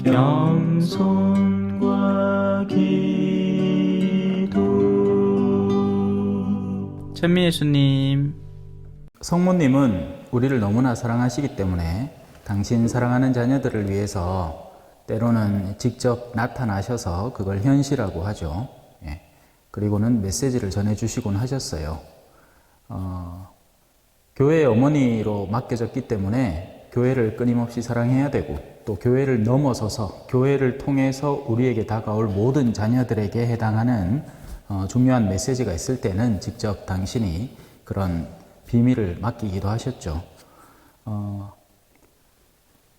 겸손과 기도. 천미예수님, 성모님은 우리를 너무나 사랑하시기 때문에 당신 사랑하는 자녀들을 위해서 때로는 직접 나타나셔서 그걸 현시라고 하죠. 예. 그리고는 메시지를 전해주시곤 하셨어요. 교회의 어머니로 맡겨졌기 때문에 교회를 끊임없이 사랑해야 되고, 또 교회를 넘어서서 교회를 통해서 우리에게 다가올 모든 자녀들에게 해당하는 중요한 메시지가 있을 때는 직접 당신이 그런 비밀을 맡기기도 하셨죠.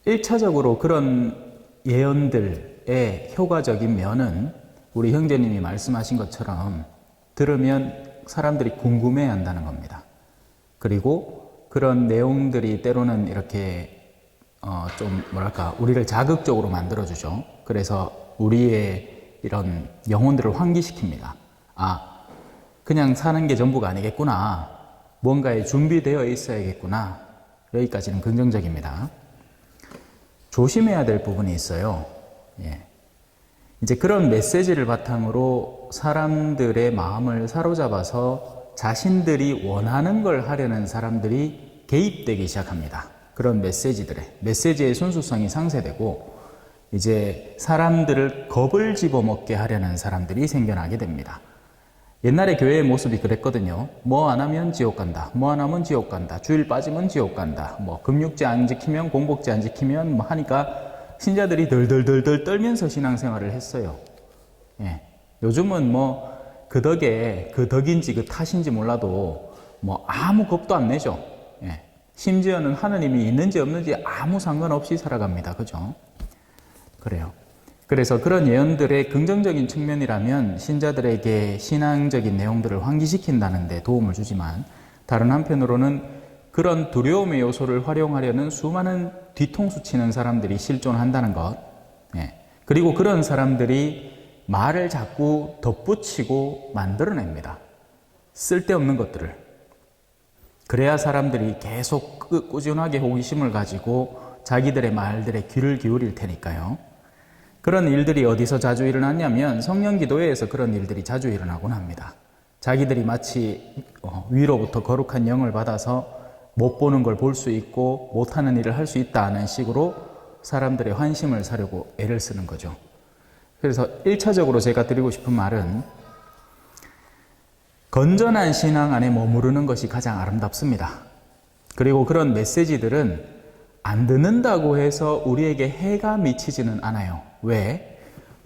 1차적으로 그런 예언들의 효과적인 면은 우리 형제님이 말씀하신 것처럼 들으면 사람들이 궁금해 한다는 겁니다. 그리고 그런 내용들이 때로는 이렇게 좀 뭐랄까 우리를 자극적으로 만들어주죠. 그래서 우리의 이런 영혼들을 환기시킵니다. 아, 그냥 사는 게 전부가 아니겠구나. 뭔가에 준비되어 있어야겠구나. 여기까지는 긍정적입니다. 조심해야 될 부분이 있어요. 예. 이제 그런 메시지를 바탕으로 사람들의 마음을 사로잡아서 자신들이 원하는 걸 하려는 사람들이 개입되기 시작합니다. 그런 메시지의 순수성이 상쇄되고 이제 사람들을 겁을 집어먹게 하려는 사람들이 생겨나게 됩니다. 옛날에 교회의 모습이 그랬거든요. 뭐 안 하면 지옥 간다. 뭐 안 하면 지옥 간다. 주일 빠지면 지옥 간다. 뭐 금육제 안 지키면, 공복제 안 지키면 뭐 하니까 신자들이 덜덜덜덜 떨면서 신앙생활을 했어요. 예. 요즘은 뭐 그 덕에 그 덕인지 그 탓인지 몰라도 뭐 아무 겁도 안 내죠. 예. 심지어는 하느님이 있는지 없는지 아무 상관없이 살아갑니다. 그죠? 그래요. 그래서 그런 예언들의 긍정적인 측면이라면 신자들에게 신앙적인 내용들을 환기시킨다는 데 도움을 주지만, 다른 한편으로는 그런 두려움의 요소를 활용하려는 수많은 뒤통수 치는 사람들이 실존한다는 것, 예. 그리고 그런 사람들이 말을 자꾸 덧붙이고 만들어냅니다. 쓸데없는 것들을. 그래야 사람들이 계속 꾸준하게 호기심을 가지고 자기들의 말들에 귀를 기울일 테니까요. 그런 일들이 어디서 자주 일어났냐면 성령기도회에서 그런 일들이 자주 일어나곤 합니다. 자기들이 마치 위로부터 거룩한 영을 받아서 못 보는 걸 볼 수 있고 못하는 일을 할 수 있다는 식으로 사람들의 환심을 사려고 애를 쓰는 거죠. 그래서 1차적으로 제가 드리고 싶은 말은, 건전한 신앙 안에 머무르는 것이 가장 아름답습니다. 그리고 그런 메시지들은 안 듣는다고 해서 우리에게 해가 미치지는 않아요. 왜?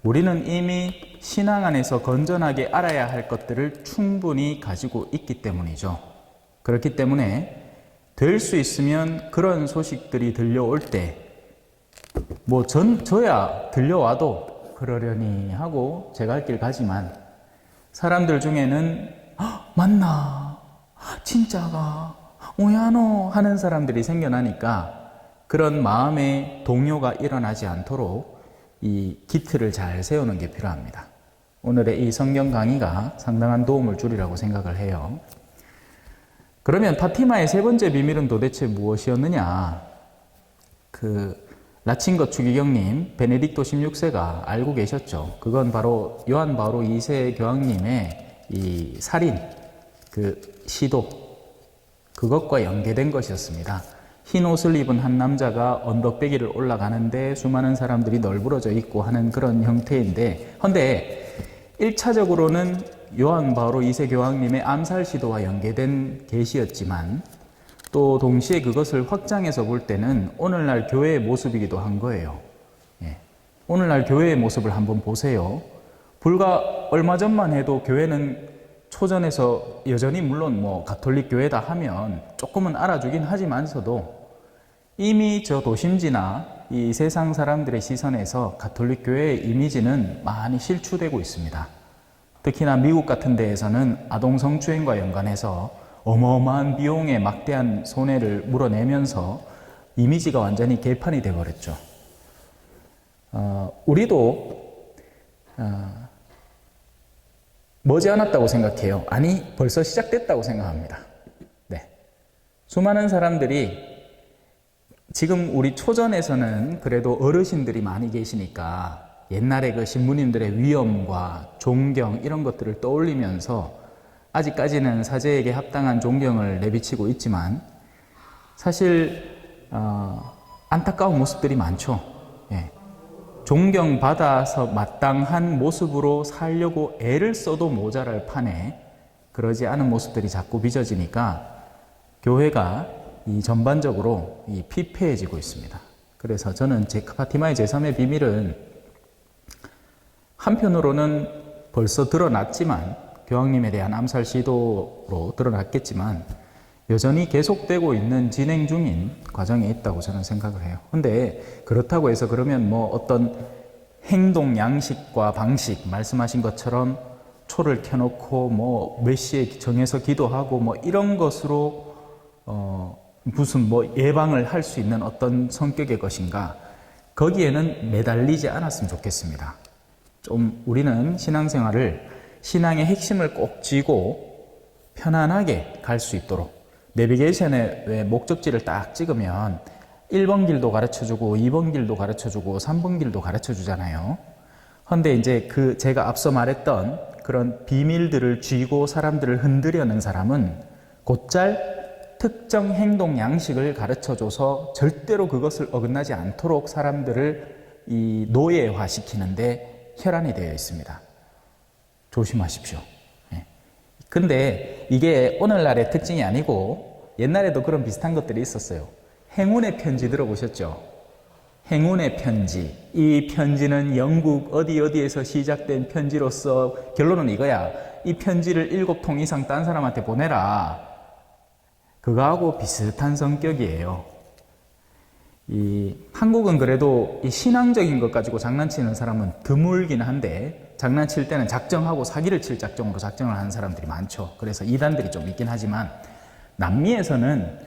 우리는 이미 신앙 안에서 건전하게 알아야 할 것들을 충분히 가지고 있기 때문이죠. 그렇기 때문에 될 수 있으면 그런 소식들이 들려올 때, 뭐 저야 들려와도 그러려니 하고 제 갈 길 가지만, 사람들 중에는 맞나? 진짜가? 오야노? 하는 사람들이 생겨나니까 그런 마음의 동요가 일어나지 않도록 이 기틀을 잘 세우는 게 필요합니다. 오늘의 이 성경 강의가 상당한 도움을 주리라고 생각을 해요. 그러면 파티마의 세 번째 비밀은 도대체 무엇이었느냐? 라친거 추기경님, 베네딕토 16세가 알고 계셨죠. 그건 바로 요한 바오로 2세 교황님의 이 살인, 시도, 그것과 연계된 것이었습니다. 흰 옷을 입은 한 남자가 언덕배기를 올라가는데 수많은 사람들이 널브러져 있고 하는 그런 형태인데, 헌데 1차적으로는 요한 바오로 2세 교황님의 암살 시도와 연계된 계시였지만, 또 동시에 그것을 확장해서 볼 때는 오늘날 교회의 모습이기도 한 거예요. 예. 오늘날 교회의 모습을 한번 보세요. 불과 얼마 전만 해도 교회는 초전에서 여전히 물론 뭐 가톨릭 교회다 하면 조금은 알아주긴 하지만서도 이미 저 도심지나 이 세상 사람들의 시선에서 가톨릭 교회의 이미지는 많이 실추되고 있습니다. 특히나 미국 같은 데에서는 아동 성추행과 연관해서 어마어마한 비용에 막대한 손해를 물어내면서 이미지가 완전히 개판이 되어버렸죠. 우리도 머지않았다고 생각해요. 아니, 벌써 시작됐다고 생각합니다. 네. 수많은 사람들이 지금 우리 초전에서는 그래도 어르신들이 많이 계시니까 옛날에 그 신부님들의 위엄과 존경 이런 것들을 떠올리면서 아직까지는 사제에게 합당한 존경을 내비치고 있지만 사실 안타까운 모습들이 많죠. 예. 존경받아서 마땅한 모습으로 살려고 애를 써도 모자랄 판에 그러지 않은 모습들이 자꾸 빚어지니까 교회가 이 전반적으로 이 피폐해지고 있습니다. 그래서 저는 파티마의 제3의 비밀은 한편으로는 벌써 드러났지만 교황님에 대한 암살 시도로 드러났겠지만 여전히 계속되고 있는 진행 중인 과정에 있다고 저는 생각을 해요. 근데 그렇다고 해서 그러면 뭐 어떤 행동 양식과 방식 말씀하신 것처럼 초를 켜놓고 뭐 몇 시에 정해서 기도하고 뭐 이런 것으로 무슨 뭐 예방을 할 수 있는 어떤 성격의 것인가, 거기에는 매달리지 않았으면 좋겠습니다. 좀 우리는 신앙생활을 신앙의 핵심을 꼭 쥐고 편안하게 갈 수 있도록, 내비게이션에 왜 목적지를 딱 찍으면 1번 길도 가르쳐주고 2번 길도 가르쳐주고 3번 길도 가르쳐주잖아요. 그런데 이제 제가 앞서 말했던 그런 비밀들을 쥐고 사람들을 흔들려는 사람은 곧잘 특정 행동 양식을 가르쳐줘서 절대로 그것을 어긋나지 않도록 사람들을 이 노예화시키는데 혈안이 되어 있습니다. 조심하십시오. 근데 이게 오늘날의 특징이 아니고 옛날에도 그런 비슷한 것들이 있었어요. 행운의 편지 들어보셨죠? 행운의 편지. 이 편지는 영국 어디에서 시작된 편지로서 결론은 이거야. 이 편지를 7통 이상 딴 사람한테 보내라. 그거하고 비슷한 성격이에요. 한국은 그래도 이 신앙적인 것 가지고 장난치는 사람은 드물긴 한데, 장난칠 때는 작정하고 사기를 칠 작정으로 작정을 하는 사람들이 많죠. 그래서 이단들이 좀 있긴 하지만 남미에서는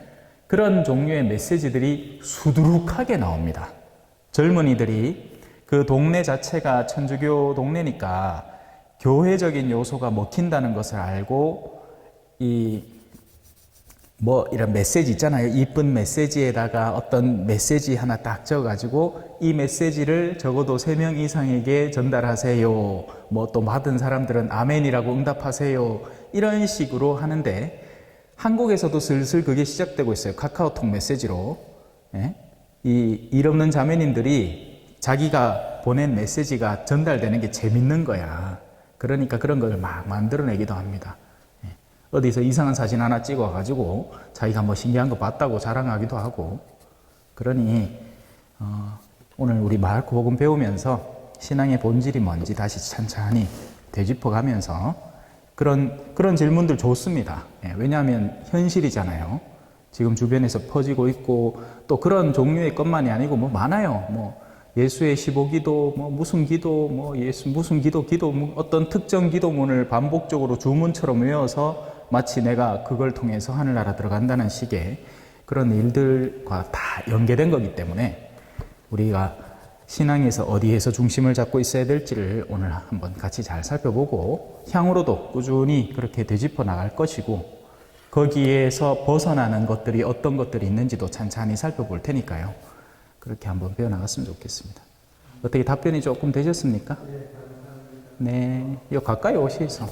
그런 종류의 메시지들이 수두룩하게 나옵니다. 젊은이들이 그 동네 자체가 천주교 동네니까 교회적인 요소가 먹힌다는 것을 알고 이런 메시지 있잖아요. 이쁜 메시지에다가 어떤 메시지 하나 딱 적어가지고 이 메시지를 적어도 3명 이상에게 전달하세요. 뭐 또 받은 사람들은 아멘이라고 응답하세요. 이런 식으로 하는데 한국에서도 슬슬 그게 시작되고 있어요. 카카오톡 메시지로. 일 없는 자매님들이 자기가 보낸 메시지가 전달되는 게 재밌는 거야. 그러니까 그런 걸 막 만들어내기도 합니다. 어디서 이상한 사진 하나 찍어가지고 자기가 뭐 신기한 거 봤다고 자랑하기도 하고. 그러니 오늘 우리 마르코 복음 배우면서 신앙의 본질이 뭔지 다시 천천히 되짚어가면서 그런 질문들 좋습니다. 왜냐하면 현실이잖아요. 지금 주변에서 퍼지고 있고, 또 그런 종류의 것만이 아니고 뭐 많아요. 뭐 예수의 15기도, 뭐 무슨 기도, 뭐 예수 무슨 기도, 뭐 어떤 특정 기도문을 반복적으로 주문처럼 외워서 마치 내가 그걸 통해서 하늘나라 들어간다는 식의 그런 일들과 다 연계된 거기 때문에 우리가 신앙에서 어디에서 중심을 잡고 있어야 될지를 오늘 한번 같이 잘 살펴보고 향후로도 꾸준히 그렇게 되짚어 나갈 것이고, 거기에서 벗어나는 것들이 어떤 것들이 있는지도 찬찬히 살펴볼 테니까요. 그렇게 한번 배워나갔으면 좋겠습니다. 어떻게 답변이 조금 되셨습니까? 네, 요 가까이 오시소.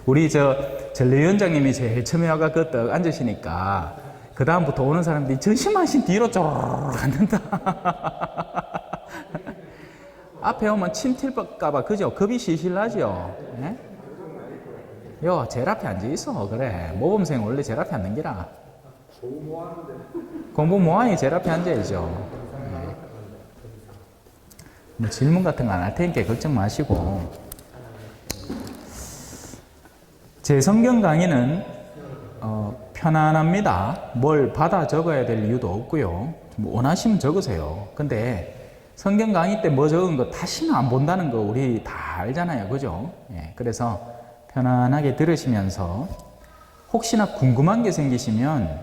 우리 전례위원장님이 제일 처음에 와가 그떡 앉으시니까 그 다음부터 오는 사람들이 조심하신 뒤로 쪼르르 앉는다. 앞에 오면 침 튈까봐 그죠? 겁이 실실 나죠? 네? 요 제일 앞에 앉아 있어. 그래, 모범생 원래 제일 앞에 앉는 기라. 공부 뭐하니 제일 앞에 앉아야죠. 네. 뭐 질문 같은 거 안 할 테니까 걱정 마시고. 제 성경 강의는 편안합니다. 뭘 받아 적어야 될 이유도 없고요. 뭐 원하시면 적으세요. 근데 성경 강의 때 뭐 적은 거 다시는 안 본다는 거 우리 다 알잖아요. 그죠? 그래서 편안하게 들으시면서 혹시나 궁금한 게 생기시면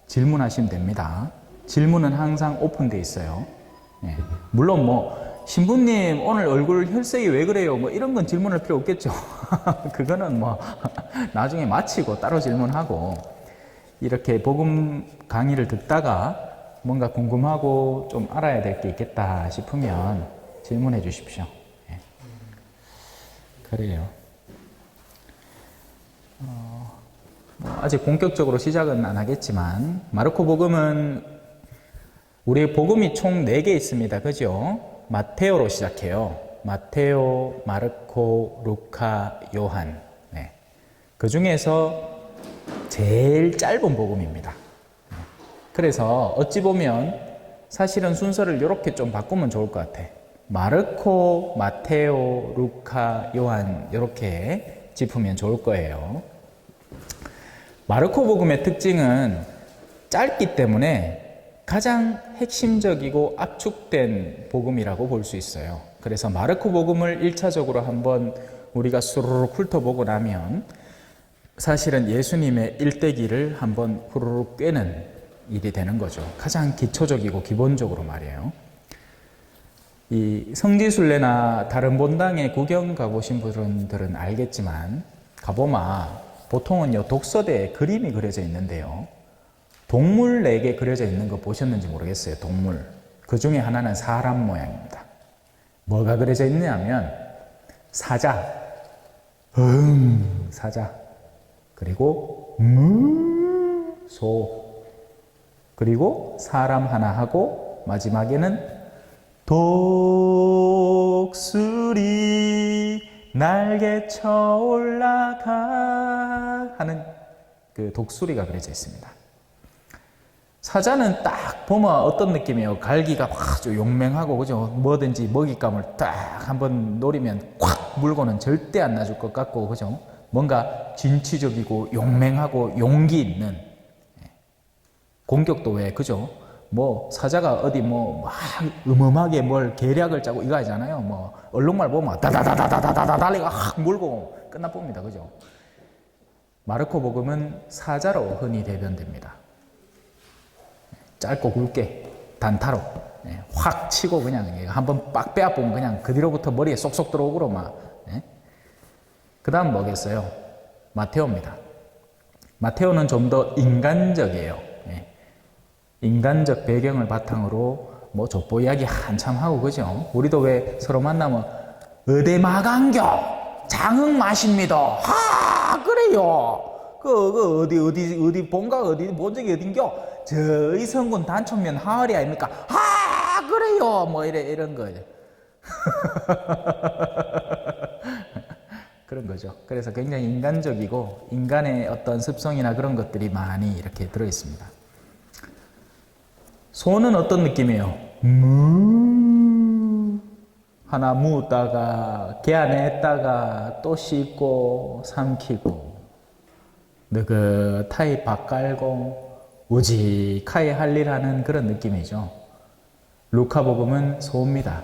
질문하시면 됩니다. 질문은 항상 오픈되어 있어요. 물론 뭐 신부님 오늘 얼굴 혈색이 왜 그래요? 뭐 이런 건 질문할 필요 없겠죠. 그거는 뭐 나중에 마치고 따로 질문하고, 이렇게 복음 강의를 듣다가 뭔가 궁금하고 좀 알아야 될 게 있겠다 싶으면 질문해 주십시오. 예. 그래요. 아직 본격적으로 시작은 안 하겠지만 마르코 복음은 우리 복음이 총 4개 있습니다. 그죠? 마테오로 시작해요. 마테오, 마르코, 루카, 요한. 네. 그 중에서 제일 짧은 복음입니다. 그래서 어찌 보면 사실은 순서를 이렇게 좀 바꾸면 좋을 것 같아. 마르코, 마테오, 루카, 요한 이렇게 짚으면 좋을 거예요. 마르코 복음의 특징은 짧기 때문에 가장 핵심적이고 압축된 복음이라고 볼 수 있어요. 그래서 마르코 복음을 1차적으로 한번 우리가 수르륵 훑어보고 나면 사실은 예수님의 일대기를 한번 후루룩 꿰는 일이 되는 거죠. 가장 기초적이고 기본적으로 말이에요. 이 성지순례나 다른 본당에 구경 가보신 분들은 알겠지만 가보마 보통은 독서대에 그림이 그려져 있는데요. 동물 4개 그려져 있는 거 보셨는지 모르겠어요. 동물. 그 중에 하나는 사람 모양입니다. 뭐가 그려져 있냐면 사자, 사자, 그리고 소, 그리고 사람 하나 하고 마지막에는 독수리 날개쳐 올라가 하는 그 독수리가 그려져 있습니다. 사자는 딱 보면 어떤 느낌이에요? 갈기가 아주 용맹하고, 그죠? 뭐든지 먹잇감을 딱 한번 노리면 콱 물고는 절대 안 놔줄 것 같고, 그죠? 뭔가 진취적이고 용맹하고 용기 있는 공격도 왜, 그죠? 뭐 사자가 어디 막 음음하게 뭘 계략을 짜고 이거 하잖아요. 뭐 얼룩말 보면 다다다다다다다 달리가 확 물고 끝나봅니다. 그죠? 마르코 복음은 사자로 흔히 대변됩니다. 짧고 굵게 단타로 확 치고 그냥 한번 빡 빼앗보면 그냥 그 뒤로부터 머리에 쏙쏙 들어오고 막. 그 다음 뭐겠어요? 마테오입니다. 마테오는 좀 더 인간적이에요. 인간적 배경을 바탕으로 뭐 족보 이야기 한참 하고, 그죠? 우리도 왜 서로 만나면 어디 마강교 장흥 마십니다. 하 그래요. 그 어디 본가 어디 본 적이 어딘겨? 저 이성군 단촌면 하을이 아닙니까? 하 그래요. 뭐 이런 거예요. 그런 거죠. 그래서 굉장히 인간적이고 인간의 어떤 습성이나 그런 것들이 많이 이렇게 들어 있습니다. 소는 어떤 느낌이에요? 하나 무다가 개안했다가 또 씻고 삼키고 느긋하게 밥 깔고 우직하게 할 일 하는 그런 느낌이죠. 루카복음은 소입니다.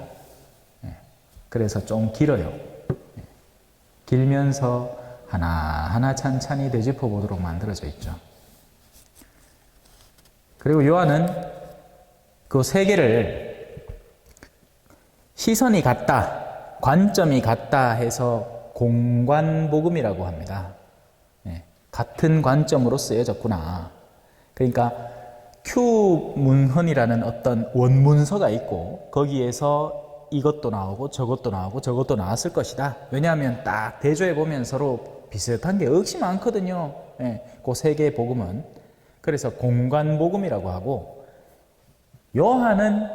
그래서 좀 길어요. 길면서 하나하나 찬찬히 되짚어 보도록 만들어져 있죠. 그리고 요한은 그 세 개를 시선이 같다, 관점이 같다 해서 공관복음이라고 합니다. 같은 관점으로 쓰여졌구나. 그러니까 Q문헌이라는 어떤 원문서가 있고 거기에서 이것도 나오고 저것도 나오고 저것도 나왔을 것이다. 왜냐하면 딱 대조해 보면 서로 비슷한 게 억시 많거든요. 그 세 개의 복음은. 그래서 공관복음이라고 하고, 요한은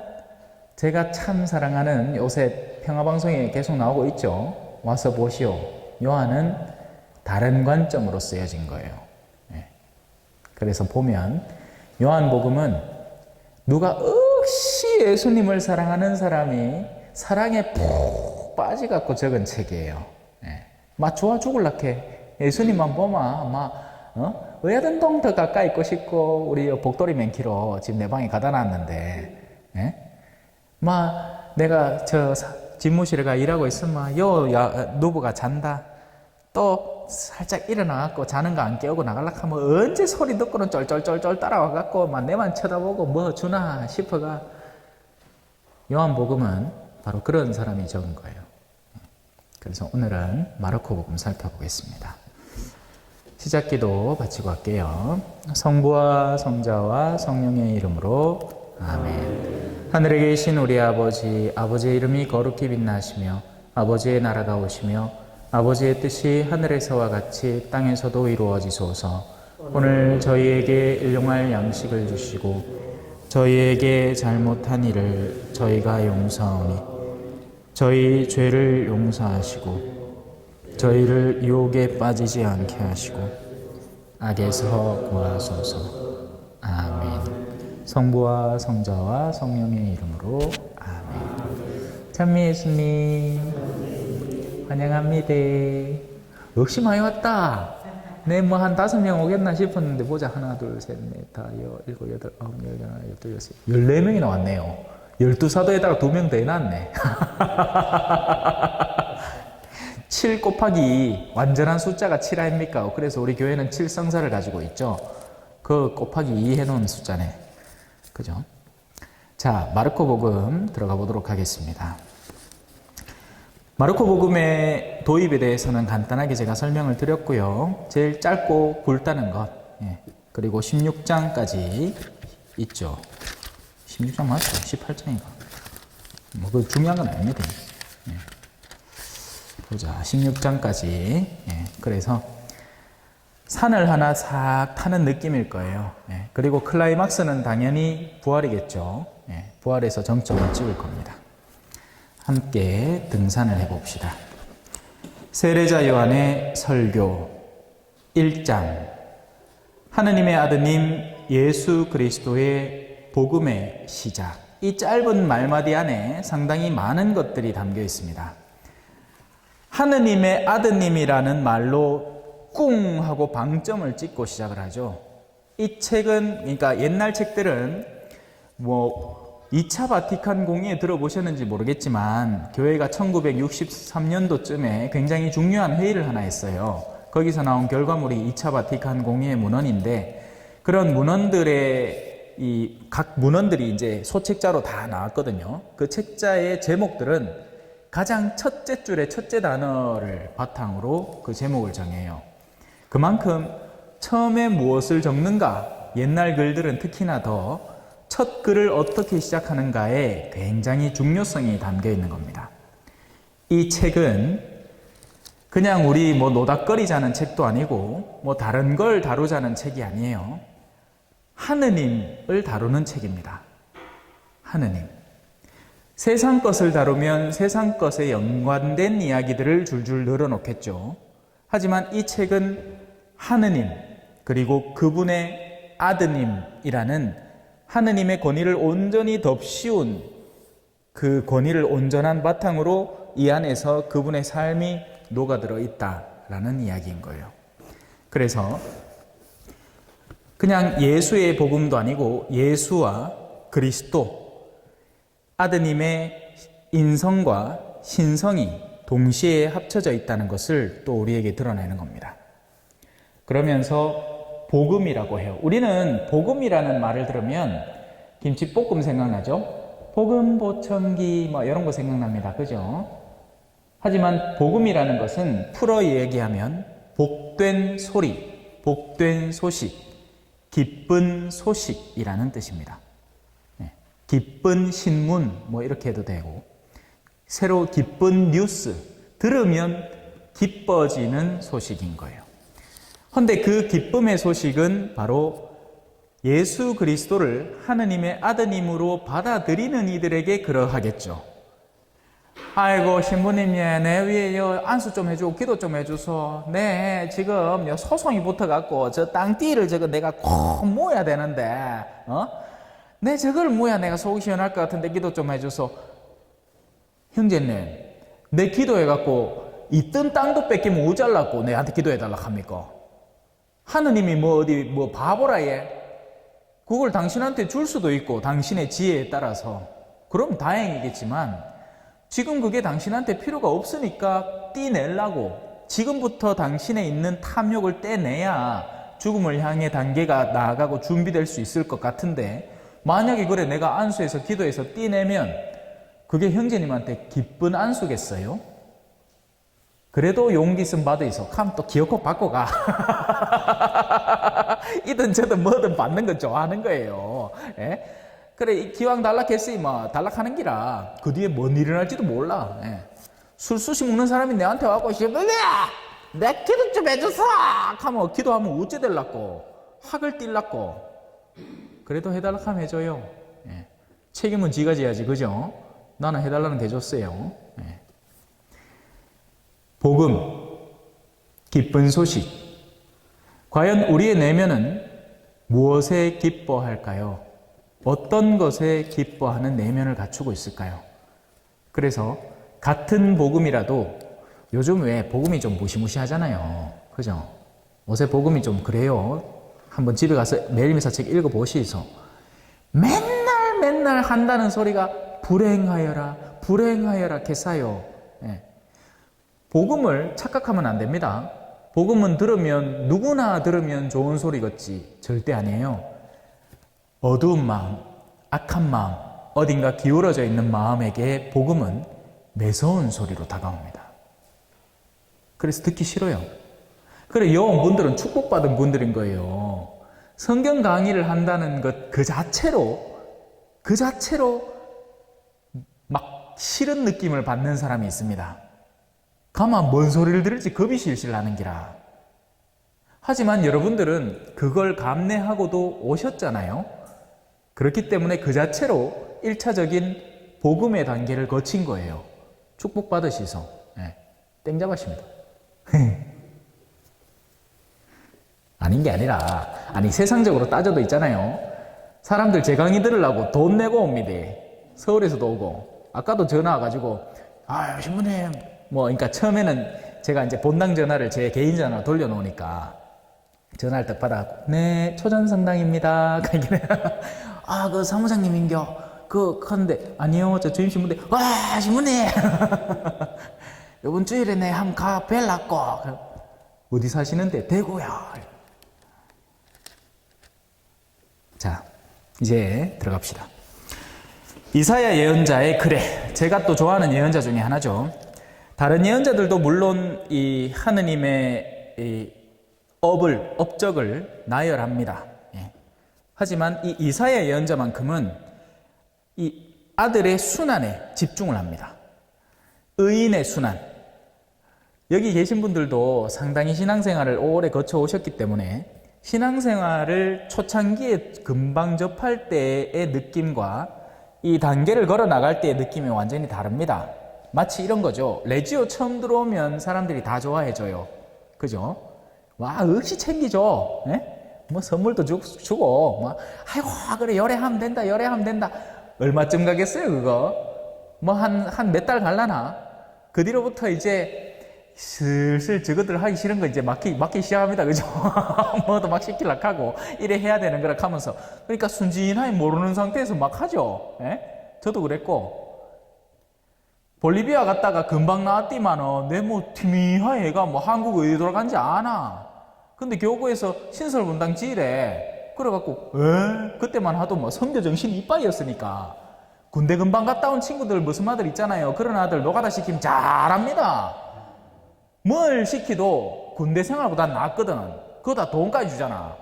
제가 참 사랑하는, 요새 평화방송에 계속 나오고 있죠. 와서 보시오. 요한은 다른 관점으로 쓰여진 거예요. 그래서 보면 요한복음은 누가 억시 예수님을 사랑하는 사람이 사랑에 푹 빠져갖고 적은 책이에요. 막 좋아 죽을라케 예수님만 보면 어야든 동 더 가까이 있고 싶고, 우리 복도리 맨키로 지금 내 방에 가다 놨는데, 막 내가 저 집무실에 가 일하고 있으면 누부가 잔다. 또 살짝 일어나갖고 자는 거 안 깨우고 나가려고 하면 언제 소리 듣고는 쫄쫄쫄쫄 따라와갖고 막 내만 쳐다보고 뭐 주나 싶어가. 요한복음은 바로 그런 사람이 적은 거예요. 그래서 오늘은 마르코 복음 살펴보겠습니다. 시작기도 바치고 할게요. 성부와 성자와 성령의 이름으로 아멘. 하늘에 계신 우리 아버지, 아버지의 이름이 거룩히 빛나시며 아버지의 나라가 오시며 아버지의 뜻이 하늘에서와 같이 땅에서도 이루어지소서. 오늘 저희에게 일용할 양식을 주시고 저희에게 잘못한 일을 저희가 용서하오니 저희 죄를 용서하시고 저희를 유혹에 빠지지 않게 하시고 악에서 구하소서. 아멘. 성부와 성자와 성령의 이름으로 아멘. 찬미 예수님 환영합니다. 역시 많이 왔다. 네, 뭐 한 5명 오겠나 싶었는데 보자. 하나, 둘, 셋, 넷, 다, 일곱, 여덟, 아홉, 열, 하나, 열둘, 여섯, 14명이나 왔네요. 12사도에다가 2명 더 해놨네. 7 곱하기 완전한 숫자가 7 아닙니까? 그래서 우리 교회는 7성사를 가지고 있죠. 그 곱하기 2 해놓은 숫자네. 그죠? 자, 마르코 복음 들어가 보도록 하겠습니다. 마르코 복음의 도입에 대해서는 간단하게 제가 설명을 드렸고요. 제일 짧고 굵다는 것, 그리고 16장까지 있죠. 16장 맞죠? 18장인가? 뭐, 그 중요한 건 아닙니다. 보자. 16장까지. 그래서 산을 하나 싹 타는 느낌일 거예요. 그리고 클라이막스는 당연히 부활이겠죠. 부활에서 정점을 찍을 겁니다. 함께 등산을 해봅시다. 세례자 요한의 설교 1장. 하느님의 아드님 예수 그리스도의 복음의 시작. 이 짧은 말마디 안에 상당히 많은 것들이 담겨 있습니다. 하느님의 아드님이라는 말로 꿍 하고 방점을 찍고 시작을 하죠. 이 책은, 그러니까 옛날 책들은 뭐 2차 바티칸 공의회 들어보셨는지 모르겠지만 교회가 1963년도쯤에 굉장히 중요한 회의를 하나 했어요. 거기서 나온 결과물이 2차 바티칸 공의회 문헌인데 그런 문헌들의 각 문헌들이 이제 소책자로 다 나왔거든요. 그 책자의 제목들은 가장 첫째 줄의 첫째 단어를 바탕으로 그 제목을 정해요. 그만큼 처음에 무엇을 적는가, 옛날 글들은 특히나 더 첫 글을 어떻게 시작하는가에 굉장히 중요성이 담겨 있는 겁니다. 이 책은 그냥 우리 뭐 노닥거리자는 책도 아니고 뭐 다른 걸 다루자는 책이 아니에요. 하느님을 다루는 책입니다. 하느님. 세상 것을 다루면 세상 것에 연관된 이야기들을 줄줄 늘어놓겠죠. 하지만 이 책은 하느님 그리고 그분의 아드님이라는 하느님의 권위를 온전히 덮씌운 그 권위를 온전한 바탕으로 이 안에서 그분의 삶이 녹아들어 있다라는 이야기인 거예요. 그래서 그냥 예수의 복음도 아니고 예수와 그리스도, 아드님의 인성과 신성이 동시에 합쳐져 있다는 것을 또 우리에게 드러내는 겁니다. 그러면서 복음이라고 해요. 우리는 복음이라는 말을 들으면 김치볶음 생각나죠? 복음, 보청기 뭐 이런 거 생각납니다. 그죠? 하지만 복음이라는 것은 풀어 얘기하면 복된 소리, 복된 소식, 기쁜 소식이라는 뜻입니다. 기쁜 신문 뭐 이렇게 해도 되고 새로 기쁜 뉴스 들으면 기뻐지는 소식인 거예요. 그런데 그 기쁨의 소식은 바로 예수 그리스도를 하느님의 아드님으로 받아들이는 이들에게 그러하겠죠. 아이고 신부님이 내 위에 안수 좀 해주고 기도 좀 해줘서 네 지금 소송이 붙어갖고 저 땅띠를 저거 내가 꼭 모아야 되는데 내 저걸 모아야 내가 속이 시원할 것 같은데 기도 좀 해줘서 형제님 내 기도해갖고 이 뜬 땅도 뺏기면 모자라고 내한테 기도해달라 합니까? 하느님이 뭐 어디 뭐 바보라 얘? 그걸 당신한테 줄 수도 있고 당신의 지혜에 따라서 그럼 다행이겠지만 지금 그게 당신한테 필요가 없으니까 떼내려고 지금부터 당신에 있는 탐욕을 떼내야 죽음을 향해 단계가 나아가고 준비될 수 있을 것 같은데 만약에 그래 내가 안수해서 기도해서 떼내면 그게 형제님한테 기쁜 안수겠어요? 그래도 용기 있으면 받아 있어. 그럼 또 기어코 받고 가. 이든 저든 뭐든 받는 건 좋아하는 거예요. 예? 그래 기왕 단락했으니 뭐 단락하는 기라 그 뒤에 뭔 일이 날지도 몰라. 예. 술수시 먹는 사람이 내한테 와고 내 기도 좀 해줘서 하면 기도하면 어째 될라고 학을 띨라고 그래도 해달라 하면 해줘요. 예. 책임은 지가 져야지 그죠? 나는 해달라는 게 해줬어요. 예. 복음 기쁜 소식 과연 우리의 내면은 무엇에 기뻐할까요? 어떤 것에 기뻐하는 내면을 갖추고 있을까요? 그래서 같은 복음이라도 요즘 왜 복음이 좀 무시무시하잖아요. 그죠? 요새 복음이 좀 그래요. 한번 집에 가서 매일미사 책 읽어보시소. 맨날 한다는 소리가 불행하여라 불행하여라 개사요. 예. 복음을 착각하면 안 됩니다. 복음은 들으면 누구나 들으면 좋은 소리겠지 절대 아니에요. 어두운 마음, 악한 마음, 어딘가 기울어져 있는 마음에게 복음은 매서운 소리로 다가옵니다. 그래서 듣기 싫어요. 그래 여러분들은 축복받은 분들인 거예요. 성경 강의를 한다는 것 그 자체로 막 싫은 느낌을 받는 사람이 있습니다. 가만 뭔 소리를 들을지 겁이 실실 나는 기라. 하지만 여러분들은 그걸 감내하고도 오셨잖아요. 그렇기 때문에 그 자체로 1차적인 복음의 단계를 거친 거예요. 축복받으시소. 네. 땡 잡으십니다. 아닌 게 아니라 아니 세상적으로 따져도 있잖아요. 사람들 제 강의 들으려고 돈 내고 옵니다. 서울에서도 오고 아까도 전화 와가지고 아유 신부님 그러니까 처음에는 제가 이제 본당 전화를 제 개인 전화로 돌려놓으니까 전화를 딱 받아갖고 네 초전성당입니다. 아 그 사무장님인겨 그런데 아니요 저 주임 신부인데 와 신부님 이번 주일에 내 한번 가 뵐라고. 어디 사시는데? 대구요. 자 이제 들어갑시다. 이사야 예언자의 글에 제가 또 좋아하는 예언자 중에 하나죠. 다른 예언자들도 물론 이 하느님의 이 업적을 나열합니다. 예. 하지만 이 이사야 예언자만큼은 이 아들의 순환에 집중을 합니다. 의인의 순환. 여기 계신 분들도 상당히 신앙생활을 오래 거쳐 오셨기 때문에 신앙생활을 초창기에 금방 접할 때의 느낌과 이 단계를 걸어 나갈 때의 느낌이 완전히 다릅니다. 마치 이런 거죠. 레지오 처음 들어오면 사람들이 다 좋아해줘요. 그죠? 와, 억시 챙기죠. 네? 뭐 선물도 주고, 아이고, 그래, 열애하면 된다. 얼마쯤 가겠어요, 그거? 한 몇 달 갈라나? 그 뒤로부터 이제 슬슬 저것들 하기 싫은 거 이제 막기 시작합니다. 그죠? 뭐도 막 시키려고 하고, 이래 해야 되는 거라 하면서. 그러니까 순진하게 모르는 상태에서 막 하죠. 예? 저도 그랬고. 볼리비아 갔다가 금방 나왔디만은, 내 티미하게 얘가 한국 어디 돌아간지 아나. 근데 교구에서 신설분당 지래. 그래갖고, 그때만 하도 선교 정신이 이빠이였으니까. 군대 금방 갔다 온 친구들 무슨 아들 있잖아요. 그런 아들 노가다 시키면 잘합니다. 뭘 시키도 군대 생활보다 낫거든. 그거 다 돈까지 주잖아.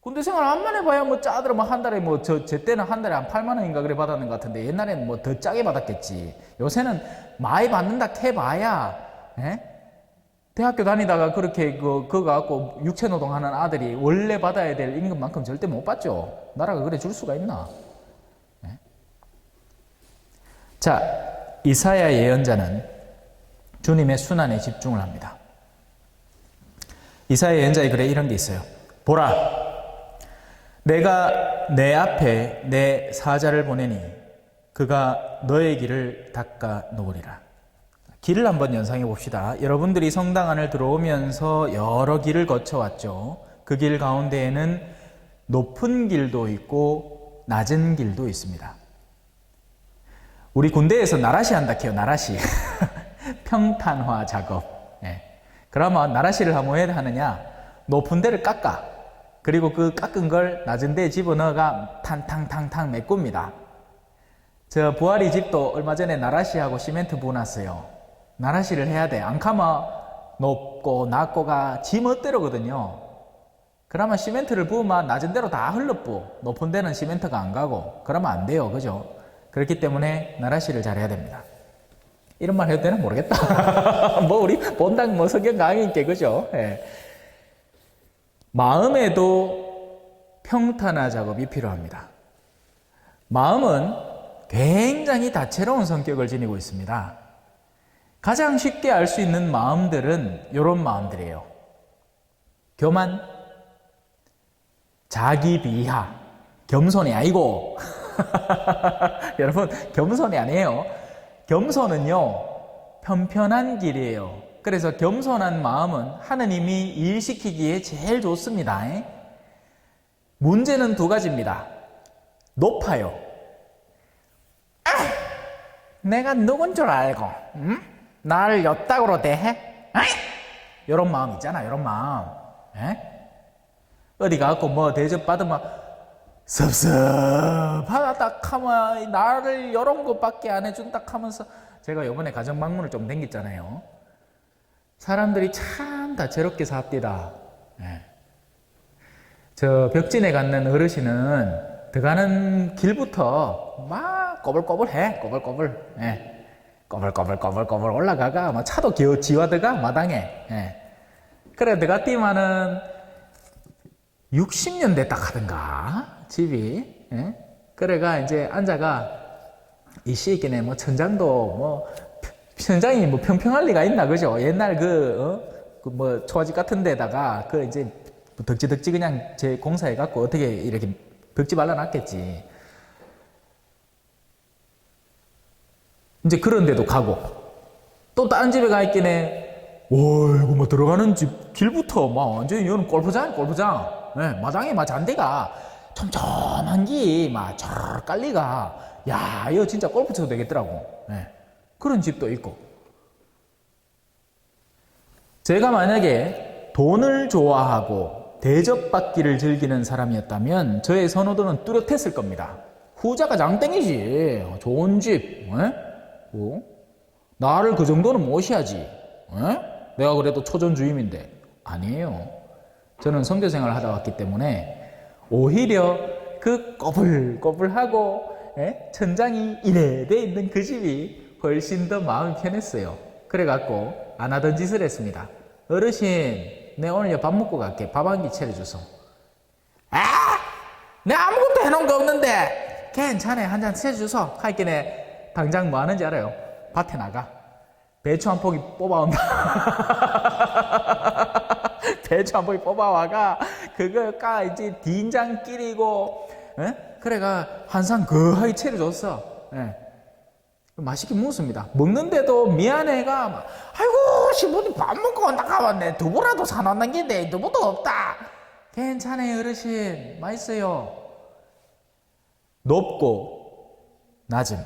군대 생활 암만 해봐야 짜들어 한 달에 제 때는 한 달에 한 8만 원인가 그래 받았는 것 같은데 옛날에는 더 짜게 받았겠지. 요새는 많이 받는다 해봐야, 대학교 다니다가 그렇게 그거 갖고 육체노동 하는 아들이 원래 받아야 될 임금만큼 절대 못 받죠. 나라가 그래 줄 수가 있나. 자, 이사야 예언자는 주님의 순환에 집중을 합니다. 이사야 예언자의 글에 이런 게 있어요. 보라, 내가 내 앞에 내 사자를 보내니 그가 너의 길을 닦아 놓으리라. 길을 한번 연상해 봅시다. 여러분들이 성당 안을 들어오면서 여러 길을 거쳐왔죠. 그 길 가운데에는 높은 길도 있고 낮은 길도 있습니다. 우리 군대에서 나라시 한다 해요. 나라시. 평탄화 작업. 그러면 나라시를 하면 왜 하느냐? 높은 데를 깎아. 그리고 그 깎은 걸 낮은 데에 집어넣어가 탕탕탕탕 메꿉니다. 저 부활이 집도 얼마 전에 나라시하고 시멘트 부어놨어요. 나라시를 해야 돼. 안 가면 높고 낮고가 지 멋대로거든요. 그러면 시멘트를 부으면 낮은 데로 다 흘러뿌. 높은 데는 시멘트가 안 가고. 그러면 안 돼요. 그죠? 그렇기 때문에 나라시를 잘해야 됩니다. 이런 말 해도 되나 모르겠다. 뭐 우리 본당 뭐 성경 강의인께 그죠? 예. 마음에도 평탄화 작업이 필요합니다. 마음은 굉장히 다채로운 성격을 지니고 있습니다. 가장 쉽게 알 수 있는 마음들은 이런 마음들이에요. 교만, 자기 비하, 겸손이 아니고 여러분 겸손이 아니에요. 겸손은요 편편한 길이에요. 그래서 겸손한 마음은 하느님이 일시키기에 제일 좋습니다. 문제는 두 가지입니다. 높아요. 내가 누군 줄 알고 나를 엿닥으로 대해? 이런 마음 있잖아. 이런 마음. 어디 가고 뭐 대접받으면 섭섭하다 하면 나를 이런 것밖에 안 해준다 하면서 제가 이번에 가정 방문을 좀 댕겼잖아요. 사람들이 참 다채롭게 삽디다. 저 벽진에 갖는 어르신은 들어가는 길부터 막 꼬불꼬불해. 꼬불꼬불. 꼬불꼬불 올라가가 막 차도 겨우 지와드가 마당에. 그래 들어갔더니만은 60년 됐다 하던가 집이. 그래가 이제 앉아가 이 시기네 뭐 천장도 뭐 천장이 뭐 평평할 리가 있나 그죠? 옛날 그 뭐 초가집 같은 데다가 그 이제 덕지 그냥 제 공사해 갖고 어떻게 이렇게 벽지 발라놨겠지. 이제 그런 데도 가고 또 다른 집에 가 있기네. 어이구 뭐 들어가는 집 길부터 막 완전히 이거는 골프장. 마당에 막 잔디가 촘촘한 기 막 쫙 깔리가. 야 이거 진짜 골프 쳐도 되겠더라고. 그런 집도 있고. 제가 만약에 돈을 좋아하고 대접받기를 즐기는 사람이었다면 저의 선호도는 뚜렷했을 겁니다. 후자가 장땡이지. 좋은 집. 나를 그 정도는 모셔야지. 내가 그래도 초전주임인데. 아니에요. 저는 선교생활을 하다 왔기 때문에 오히려 그 꼬불꼬불하고 천장이 이래 돼 있는 그 집이 훨씬 더 마음이 편했어요. 그래갖고 안 하던 짓을 했습니다. 어르신, 내 오늘 밥 먹고 갈게. 밥 한 끼 차려줘서. 내가 아무것도 해놓은 거 없는데 괜찮아. 한 잔 차려줘서 할게. 내 당장 뭐 하는지 알아요? 밭에 나가. 배추 한 포기 뽑아온다. 배추 한 포기 뽑아와가 그거 까 이제 된장 끼리고 그래가 한상 거하게 차려줬어. 맛있게 먹었습니다. 먹는데도 미안해가 막, 아이고 신부님 밥 먹고 온다 가봤네. 두부라도 사놓는 게내 두부도 없다. 괜찮아요 어르신. 맛있어요. 높고 낮음.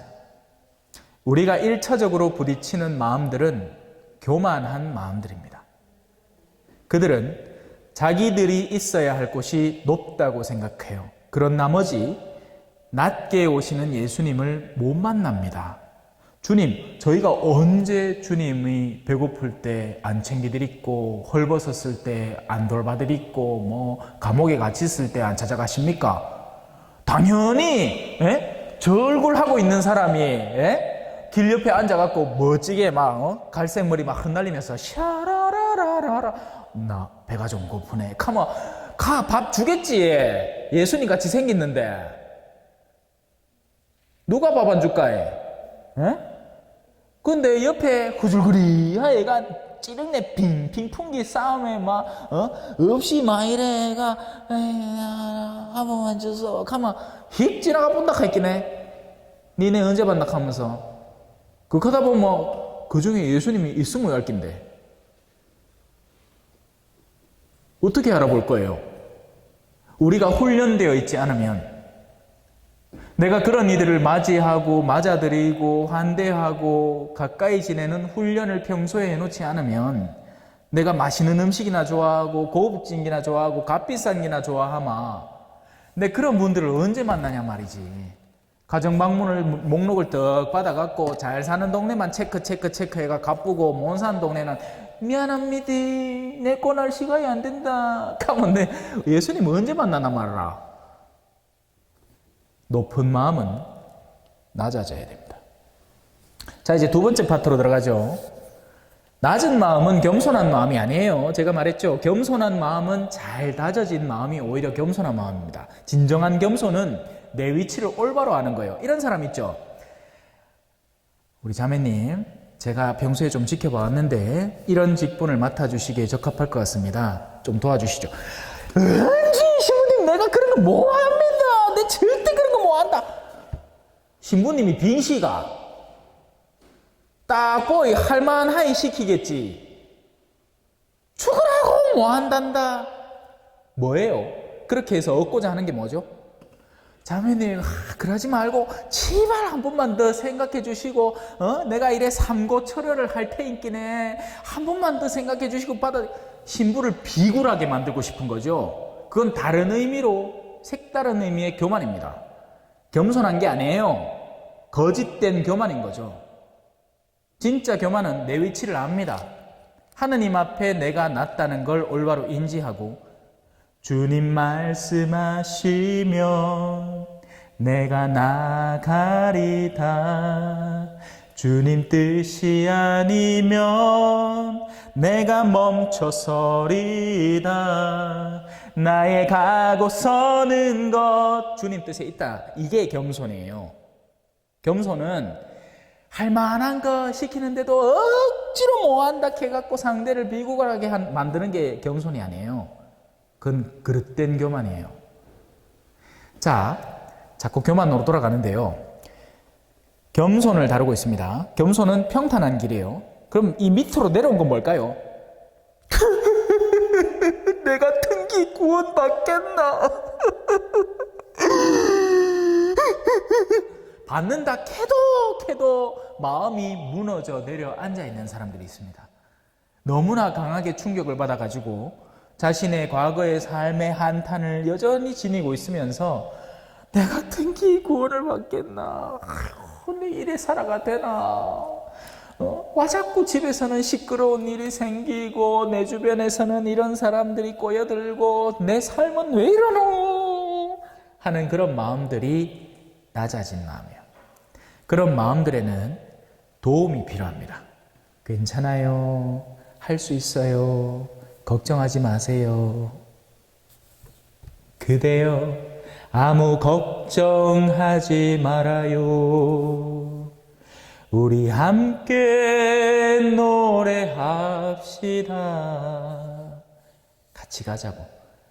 우리가 1차적으로 부딪히는 마음들은 교만한 마음들입니다. 그들은 자기들이 있어야 할 곳이 높다고 생각해요. 그런 나머지 낮게 오시는 예수님을 못 만납니다. 주님, 저희가 언제 주님이 배고플 때 안 챙기드리고 헐벗었을 때 안 돌봐드리고 뭐 감옥에 갇혀 있을 때 안 찾아가십니까? 당연히 저 얼굴 하고 있는 사람이 길 옆에 앉아갖고 멋지게 막 갈색 머리 막 흩날리면서 샤라라라라라 나 배가 좀 고프네. 가면 가 밥 주겠지. 예수님 같이 생겼는데 누가 밥 안 줄까 해? 근데 옆에 후줄그리하 얘가 찌릉내 핑핑 풍기 싸움에 막 없이 막 이래가 한 번만 줘서 가면 휙 지나가 본다 했기네. 니네 언제 봤나 하면서 그 하다 보면 그 중에 예수님이 있으면 할 낀데 어떻게 알아볼 거예요? 우리가 훈련되어 있지 않으면 내가 그런 이들을 맞이하고 맞아들이고 환대하고 가까이 지내는 훈련을 평소에 해놓지 않으면 내가 맛있는 음식이나 좋아하고 고급진 기나 좋아하고 값비싼 기나 좋아하마 내 그런 분들을 언제 만나냐 말이지. 가정방문을 목록을 떡 받아갖고 잘 사는 동네만 체크해가 가쁘고 못 사는 동네는 미안합니다. 내 꼬날 시간이 안 된다. 하면 내 예수님 언제 만나나 말아라. 높은 마음은 낮아져야 됩니다. 자, 이제 두 번째 파트로 들어가죠. 낮은 마음은 겸손한 마음이 아니에요. 제가 말했죠. 겸손한 마음은 잘 다져진 마음이 오히려 겸손한 마음입니다. 진정한 겸손은 내 위치를 올바로 아는 거예요. 이런 사람 있죠. 우리 자매님, 제가 평소에 좀 지켜봤는데 이런 직분을 맡아주시기에 적합할 것 같습니다. 좀 도와주시죠. 신부님, 내가 그런 거 뭐 합니다. 내 절대 그런 거 뭐 한다. 신부님이 빈시가 딱 보이 할만하이 시키겠지. 죽으라고 뭐 한단다. 뭐예요? 그렇게 해서 얻고자 하는 게 뭐죠? 자매님, 그러지 말고 제발 한 번만 더 생각해 주시고, 내가 이래 삼고철회를 할 테니까네 한 번만 더 생각해 주시고 신부를 비굴하게 만들고 싶은 거죠. 그건 다른 의미로, 색다른 의미의 교만입니다. 겸손한 게 아니에요. 거짓된 교만인 거죠. 진짜 교만은 내 위치를 압니다. 하느님 앞에 내가 낮다는 걸 올바로 인지하고, 주님 말씀하시면 내가 나가리다. 주님 뜻이 아니면 내가 멈춰서리다. 나의 가고 서는 것 주님 뜻에 있다. 이게 겸손이에요. 겸손은 할 만한 거 시키는데도 억지로 뭐한다 해갖고 상대를 비굴하게 만드는 게 겸손이 아니에요. 그건 그릇된 교만이에요. 자, 자꾸 교만으로 돌아가는데요. 겸손을 다루고 있습니다. 겸손은 평탄한 길이에요. 그럼 이 밑으로 내려온 건 뭘까요? 내가 등기 구원 받겠나? 받는다 캐도 마음이 무너져 내려앉아 있는 사람들이 있습니다. 너무나 강하게 충격을 받아가지고 자신의 과거의 삶의 한탄을 여전히 지니고 있으면서 내 같은 기 구원을 받겠나? 내 일에 살아가 되나? 와 자꾸 집에서는 시끄러운 일이 생기고 내 주변에서는 이런 사람들이 꼬여들고 내 삶은 왜 이러노? 하는 그런 마음들이 낮아진 마음이에요. 그런 마음들에는 도움이 필요합니다. 괜찮아요. 할 수 있어요. 걱정하지 마세요. 그대여 아무 걱정하지 말아요. 우리 함께 노래합시다. 같이 가자고.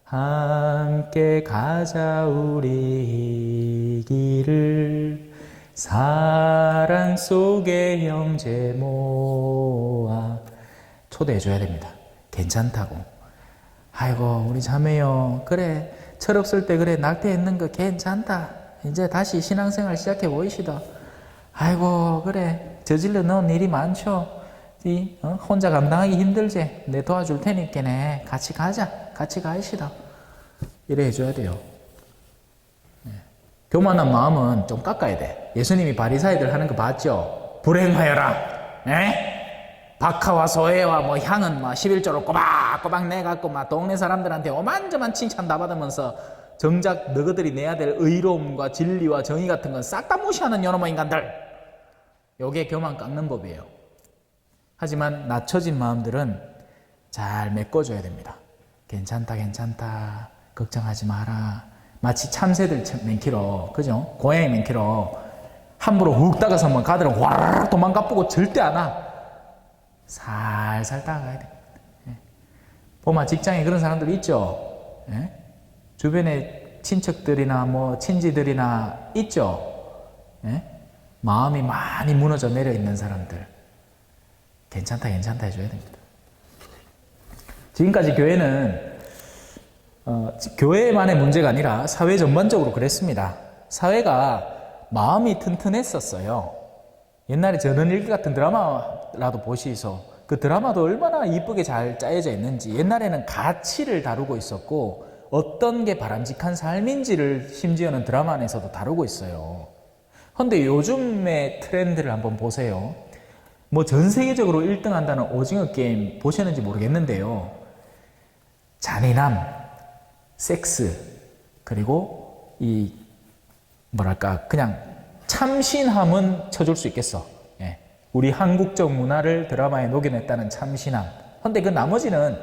함께 가자 우리 길을 사랑 속에 형제 모아. 초대해 줘야 됩니다. 괜찮다고. 아이고 우리 자매요. 그래 철없을 때 그래 낙태했는 거 괜찮다. 이제 다시 신앙생활 시작해 보이시다. 아이고 그래 저질러 넣은 일이 많죠. 혼자 감당하기 힘들지. 내 도와줄 테니까네 같이 가자. 같이 가시다. 이래 해줘야 돼요. 교만한 마음은 좀 깎아야 돼. 예수님이 바리사이들 하는 거 봤죠? 불행하여라. 박하와 소해와 뭐 향은 막 11조로 꼬박꼬박 내갖고 막 동네 사람들한테 오만저만 칭찬 다 받으면서 정작 너희들이 내야 될 의로움과 진리와 정의 같은 건 싹 다 무시하는 요놈의 인간들. 요게 교만 깎는 법이에요. 하지만 낮춰진 마음들은 잘 메꿔줘야 됩니다. 괜찮다 걱정하지 마라. 마치 참새들 맨키로, 그죠? 고양이 맨키로 함부로 훅 다가서 뭐 가들은 와르르 도망가쁘고 절대 안 와. 살살 다가가야 됩니다. 보면 직장에 그런 사람들 있죠? 주변에 친척들이나 뭐 친지들이나 있죠? 마음이 많이 무너져 내려 있는 사람들. 괜찮다 해줘야 됩니다. 지금까지 교회는 교회만의 문제가 아니라 사회 전반적으로 그랬습니다. 사회가 마음이 튼튼했었어요. 옛날에 저는 일기 같은 드라마라도 보시소. 그 드라마도 얼마나 이쁘게 잘 짜여져 있는지. 옛날에는 가치를 다루고 있었고 어떤 게 바람직한 삶인지를 심지어는 드라마 안에서도 다루고 있어요. 근데 요즘의 트렌드를 한번 보세요. 뭐 전 세계적으로 1등 한다는 오징어 게임 보셨는지 모르겠는데요. 잔인함, 섹스, 그리고 이 뭐랄까 그냥 참신함은 쳐줄 수 있겠어. 예. 우리 한국적 문화를 드라마에 녹여냈다는 참신함. 근데 그 나머지는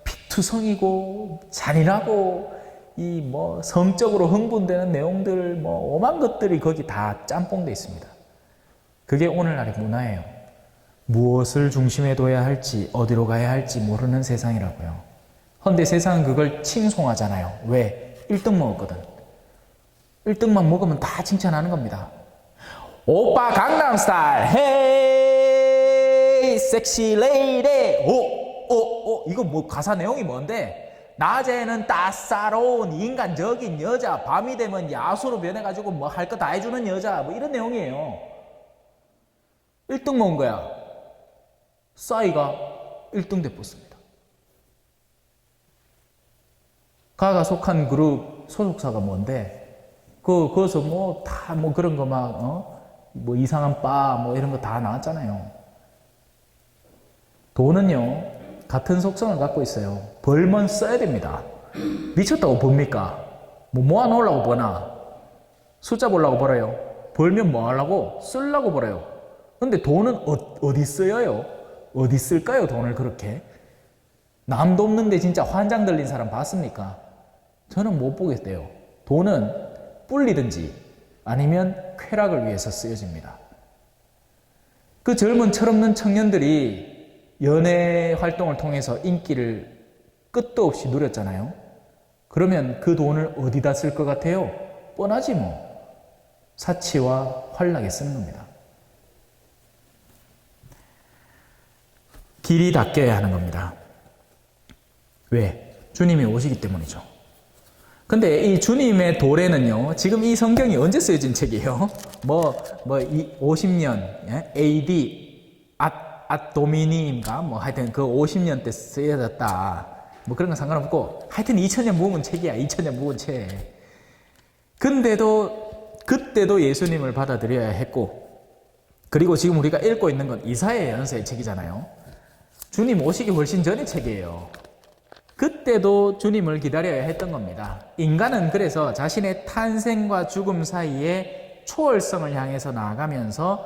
피투성이고 잔인하고 이 뭐 성적으로 흥분되는 내용들 뭐 오만 것들이 거기 다 짬뽕돼 있습니다. 그게 오늘날의 문화예요. 무엇을 중심에 둬야 할지 어디로 가야 할지 모르는 세상이라고요. 근데 세상은 그걸 칭송하잖아요. 왜? 1등 먹었거든. 1등만 먹으면 다 칭찬하는 겁니다. 오빠 강남스타일 헤이 섹시 레이디 오 이거 뭐 가사 내용이 뭔데? 낮에는 따사로운 인간적인 여자, 밤이 되면 야수로 변해가지고 뭐 할 거 다 해주는 여자, 뭐 이런 내용이에요. 1등 먹은 거야. 싸이가 1등 됐었습니다. 가가 속한 그룹 소속사가 뭔데? 거기서 뭐 다 뭐 그런 거 막, 뭐 이상한 바, 뭐 이런 거 다 나왔잖아요. 돈은요, 같은 속성을 갖고 있어요. 벌면 써야 됩니다. 미쳤다고 봅니까? 뭐 모아놓으려고 버나? 숫자 보려고 벌어요. 벌면 뭐 하려고? 쓰려고 벌어요. 근데 돈은 어디 쓰여요? 어디 쓸까요? 돈을 그렇게? 남도 없는데 진짜 환장 들린 사람 봤습니까? 저는 못 보겠대요. 돈은 불리든지 아니면 쾌락을 위해서 쓰여집니다. 그 젊은 철없는 청년들이 연애 활동을 통해서 인기를 끝도 없이 누렸잖아요. 그러면 그 돈을 어디다 쓸 것 같아요? 뻔하지 뭐. 사치와 환락에 쓰는 겁니다. 길이 닦여야 하는 겁니다. 왜? 주님이 오시기 때문이죠. 근데 이 주님의 도래는요, 지금 이 성경이 언제 쓰여진 책이에요? 50년, 예? AD, 도미니인가? 뭐 하여튼 그 50년 때 쓰여졌다. 뭐 그런 건 상관없고, 하여튼 2000년 묵은 책이야. 2000년 묵은 책. 근데도, 그때도 예수님을 받아들여야 했고, 그리고 지금 우리가 읽고 있는 건 이사야 예언서의 책이잖아요. 주님 오시기 훨씬 전의 책이에요. 그때도 주님을 기다려야 했던 겁니다. 인간은 그래서 자신의 탄생과 죽음 사이에 초월성을 향해서 나아가면서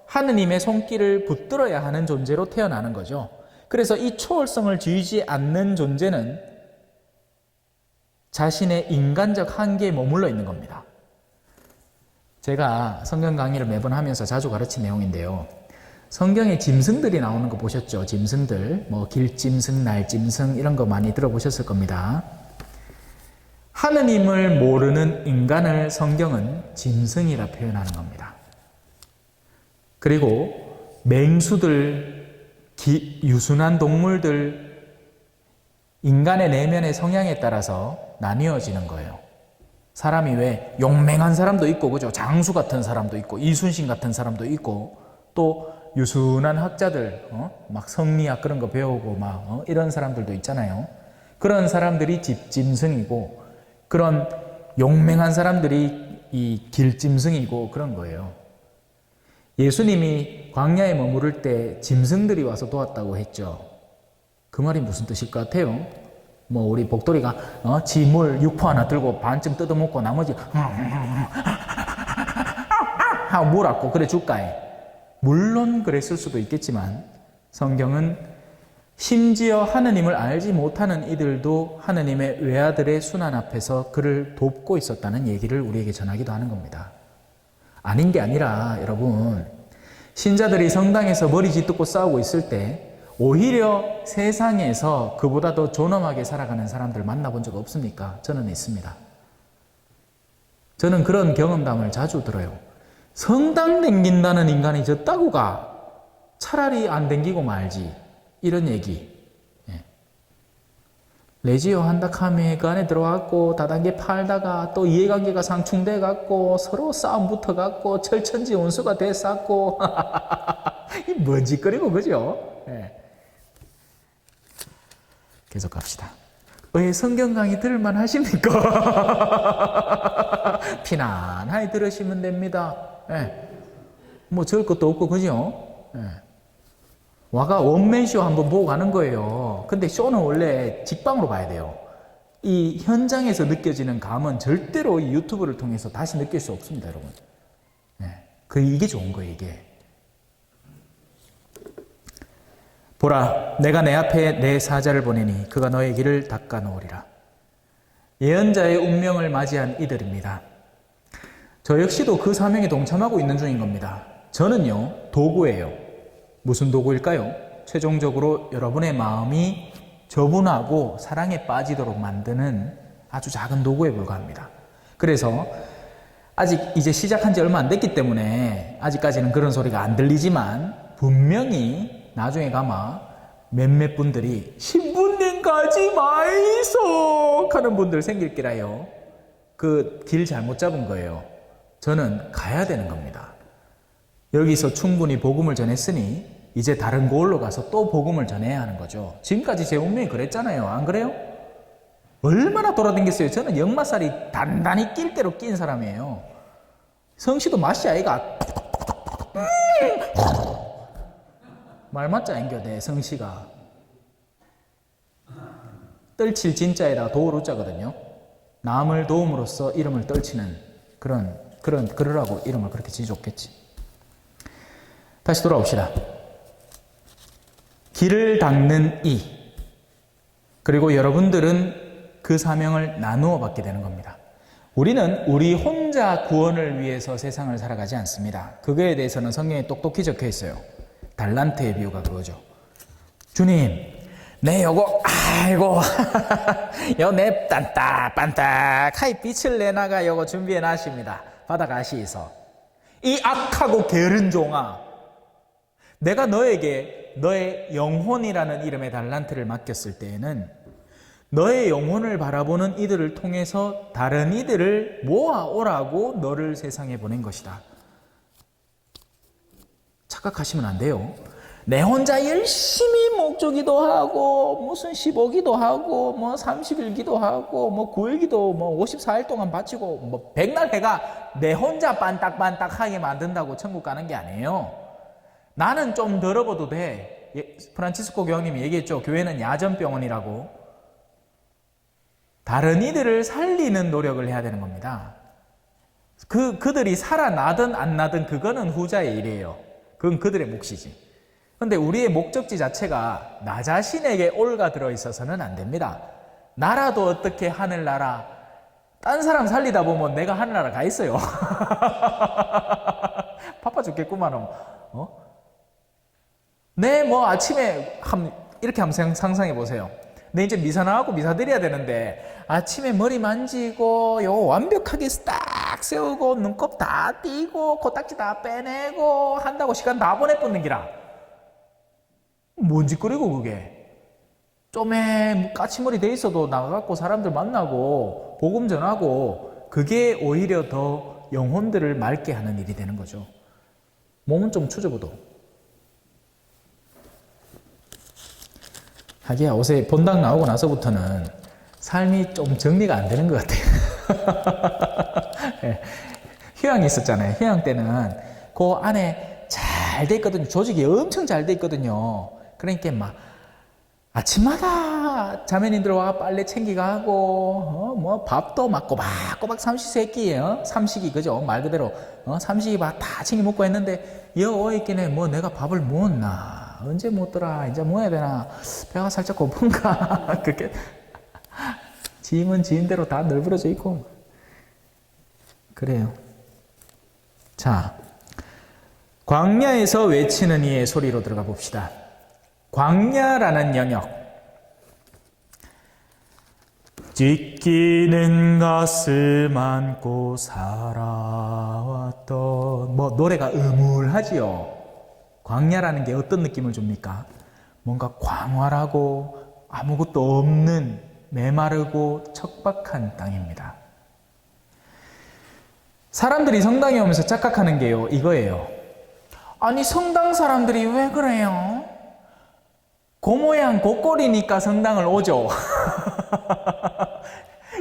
하느님의 손길을 붙들어야 하는 존재로 태어나는 거죠. 그래서 이 초월성을 쥐지 않는 존재는 자신의 인간적 한계에 머물러 있는 겁니다. 제가 성경 강의를 매번 하면서 자주 가르친 내용인데요. 성경에 짐승들이 나오는 거 보셨죠? 짐승들, 뭐 길짐승, 날짐승 이런 거 많이 들어보셨을 겁니다. 하느님을 모르는 인간을 성경은 짐승이라 표현하는 겁니다. 그리고 맹수들, 유순한 동물들, 인간의 내면의 성향에 따라서 나뉘어지는 거예요. 사람이 왜 용맹한 사람도 있고, 그죠? 장수 같은 사람도 있고, 이순신 같은 사람도 있고, 또 유순한 학자들, 막 성리학 그런 거 배우고 이런 사람들도 있잖아요. 그런 사람들이 집짐승이고, 그런 용맹한 사람들이 이 길짐승이고 그런 거예요. 예수님이 광야에 머무를 때 짐승들이 와서 도왔다고 했죠. 그 말이 무슨 뜻일 것 같아요? 뭐 우리 복돌이가 지물 육포 하나 들고 반쯤 뜯어먹고 나머지 하고 물었고 그래 줄까요? 물론 그랬을 수도 있겠지만 성경은 심지어 하느님을 알지 못하는 이들도 하느님의 외아들의 순환 앞에서 그를 돕고 있었다는 얘기를 우리에게 전하기도 하는 겁니다. 아닌 게 아니라 여러분, 신자들이 성당에서 머리 짓고 싸우고 있을 때 오히려 세상에서 그보다 더 존엄하게 살아가는 사람들 만나본 적 없습니까? 저는 있습니다. 저는 그런 경험담을 자주 들어요. 성당 댕긴다는 인간이 졌다고가 차라리 안 댕기고 말지. 이런 얘기. 예. 레지오 한다카메 그 안에 들어갔고 다단계 팔다가 또 이해관계가 상충돼 갖고 서로 싸움 붙어 갖고 철천지 온수가 됐었고 이 뭔 짓거리고 그죠? 예. 계속 갑시다. 왜 성경 강의 들을만 하십니까? 편안하게 들으시면 됩니다. 예. 뭐 저럴 것도 없고, 그죠? 예. 와가 원맨쇼 한번 보고 가는 거예요. 근데 쇼는 원래 직방으로 봐야 돼요. 이 현장에서 느껴지는 감은 절대로 이 유튜브를 통해서 다시 느낄 수 없습니다, 여러분. 이게 좋은 거예요, 이게. 보라, 내가 내 앞에 내 사자를 보내니 그가 너의 길을 닦아 놓으리라. 예언자의 운명을 맞이한 이들입니다. 저 역시도 그 사명에 동참하고 있는 중인 겁니다. 저는요, 도구예요. 무슨 도구일까요? 최종적으로 여러분의 마음이 저분하고 사랑에 빠지도록 만드는 아주 작은 도구에 불과합니다. 그래서 아직 이제 시작한 지 얼마 안 됐기 때문에 아직까지는 그런 소리가 안 들리지만 분명히 나중에 가마 몇몇 분들이 신부님 가지 마이소 하는 분들 생길 기라요. 그 길 잘못 잡은 거예요. 저는 가야 되는 겁니다. 여기서 충분히 복음을 전했으니 이제 다른 곳으로 가서 또 복음을 전해야 하는 거죠. 지금까지 제 운명이 그랬잖아요. 안 그래요? 얼마나 돌아다녔어요. 저는 역마살이 단단히 낄 대로 낀 사람이에요. 성씨도 맛이 아이가 말 맞자 앵겨 내 성씨가 떨칠 진짜에다 도울 우자거든요. 남을 도움으로써 이름을 떨치는 그러라고 이름을 그렇게 지어줬겠지. 다시 돌아옵시다. 길을 닦는 이, 그리고 여러분들은 그 사명을 나누어 받게 되는 겁니다. 우리는 우리 혼자 구원을 위해서 세상을 살아가지 않습니다. 그거에 대해서는 성경에 똑똑히 적혀 있어요. 달란트의 비유가 그거죠. 주님, 내 요거 아이고 요 내 반딱반딱하이 빛을 내나가 요거 준비해 놨습니다. 받아가시이소. 이 악하고 게으른 종아, 내가 너에게 너의 영혼이라는 이름의 달란트를 맡겼을 때에는 너의 영혼을 바라보는 이들을 통해서 다른 이들을 모아오라고 너를 세상에 보낸 것이다. 착각하시면 안 돼요. 내 혼자 열심히 목조기도 하고 무슨 15기도 하고 뭐 30일기도 하고 뭐 9일기도 뭐 54일 동안 바치고 뭐 백날 해가 내 혼자 반딱반딱하게 만든다고 천국 가는 게 아니에요. 나는 좀 더러워도 돼. 프란치스코 교황님이 얘기했죠. 교회는 야전병원이라고. 다른 이들을 살리는 노력을 해야 되는 겁니다. 그들이 살아나든 안 나든 그거는 후자의 일이에요. 그건 그들의 몫이지. 그런데 우리의 목적지 자체가 나 자신에게 올가 들어있어서는 안 됩니다. 나라도 어떻게 하늘나라, 딴 사람 살리다 보면 내가 하늘나라 가 있어요. 바빠 죽겠구만. 내 뭐 아침에 이렇게 한번 상상해 보세요. 내 이제 미사 나가고 미사 드려야 되는데 아침에 머리 만지고 요 완벽하게 딱 세우고 눈곱 다 띄고 코딱지 다 빼내고 한다고 시간 다 보내뻗는 기라. 뭔 짓거리고 그게. 좀에 까치머리 돼 있어도 나가갖고 사람들 만나고 복음 전하고 그게 오히려 더 영혼들을 맑게 하는 일이 되는 거죠. 몸은 좀 추저보도. 하기야 요새 본당 나오고 나서부터는 삶이 좀 정리가 안 되는 것 같아요. 네. 휴양이 있었잖아요. 휴양 때는 그 안에 잘 돼 있거든요. 조직이 엄청 잘 돼 있거든요. 그러니까 막 아침마다 자매님들 와 빨래 챙기가고 뭐 밥도 막 꼬박꼬박 삼시세끼예요. 삼식이 그죠? 말 그대로 삼식이 밥 다 챙겨 먹고 했는데 여 있긴 해. 뭐 내가 밥을 먹었나? 언제 먹더라? 이제 먹어야 되나? 배가 살짝 고픈가? 그렇게 짐은 지인대로 다 널브러져 있고 그래요. 자, 광야에서 외치는 이의 소리로 들어가 봅시다. 광야라는 영역, 찢기는 가슴 안고 살아왔던 뭐 노래가 음울하지요. 광야라는 게 어떤 느낌을 줍니까? 뭔가 광활하고 아무것도 없는 메마르고 척박한 땅입니다. 사람들이 성당에 오면서 착각하는 게요, 이거예요. 아니 성당 사람들이 왜 그래요? 그 모양 고꼴이니까 성당을 오죠.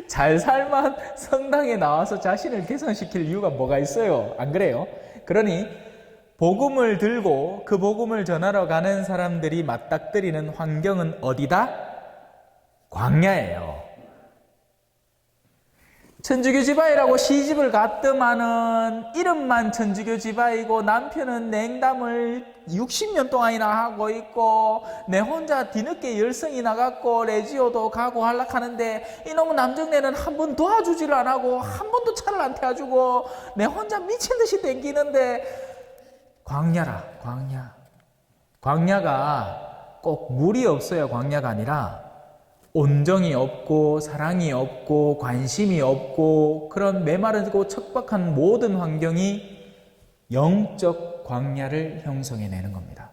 잘 살만 성당에 나와서 자신을 개선시킬 이유가 뭐가 있어요? 안 그래요? 그러니 복음을 들고 그 복음을 전하러 가는 사람들이 맞닥뜨리는 환경은 어디다? 광야예요. 천주교 지바이라고 시집을 갔더만은 이름만 천주교 지바이고 남편은 냉담을 60년 동안이나 하고 있고 내 혼자 뒤늦게 열성이 나갔고 레지오도 가고 하락하는데 이놈의 남정네는 한 번 도와주지를 안 하고 한 번도 차를 안 태워주고 내 혼자 미친 듯이 댕기는데 광야라, 광야. 광야가 꼭 물이 없어야 광야가 아니라 온정이 없고 사랑이 없고 관심이 없고 그런 메마르고 척박한 모든 환경이 영적 광야를 형성해내는 겁니다.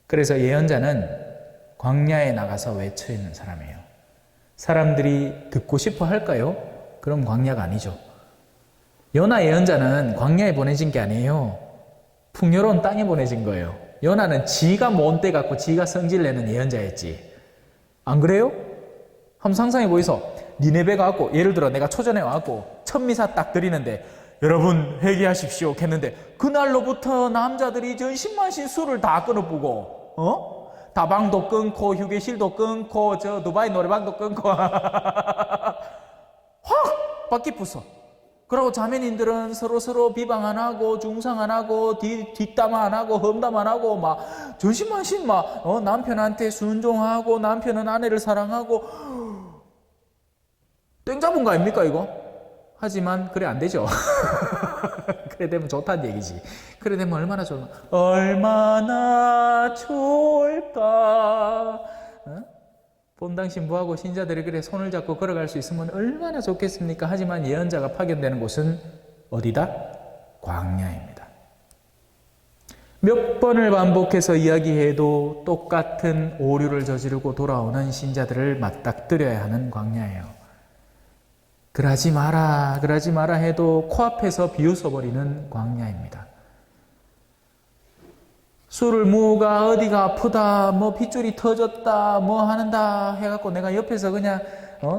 그래서 예언자는 광야에 나가서 외쳐 있는 사람이에요. 사람들이 듣고 싶어 할까요? 그럼 광야가 아니죠. 요나 예언자는 광야에 보내진 게 아니에요. 풍요로운 땅에 보내진 거예요. 요나는 지가 먼데 갖고 지가 성질내는 예언자였지. 안 그래요? 한번 상상해 보이소. 니네베가 왔고 예를 들어 내가 초전에 왔고 천미사 딱 드리는데 여러분 회개하십시오 했는데 그날로부터 남자들이 전신만신 술을 다 끊어보고 다방도 끊고 휴게실도 끊고 저 두바이 노래방도 끊고 확 바퀴 부숴. 그러고 자매님들은 서로 비방 안 하고 중상 안 하고 뒷담 안 하고 험담 안 하고 막 전신만신 막 남편한테 순종하고 남편은 아내를 사랑하고 땡 잡은 거 아닙니까 이거? 하지만 그래 안 되죠. 그래 되면 좋다는 얘기지. 그래 되면 얼마나 좋을까? 얼마나 좋을까? 본당 신부하고 신자들이 그래 손을 잡고 걸어갈 수 있으면 얼마나 좋겠습니까? 하지만 예언자가 파견되는 곳은 어디다? 광야입니다. 몇 번을 반복해서 이야기해도 똑같은 오류를 저지르고 돌아오는 신자들을 맞닥뜨려야 하는 광야예요. 그러지 마라 해도 코앞에서 비웃어버리는 광야입니다. 술을 무가 어디가 아프다 뭐 핏줄이 터졌다 뭐 하는다 해갖고 내가 옆에서 그냥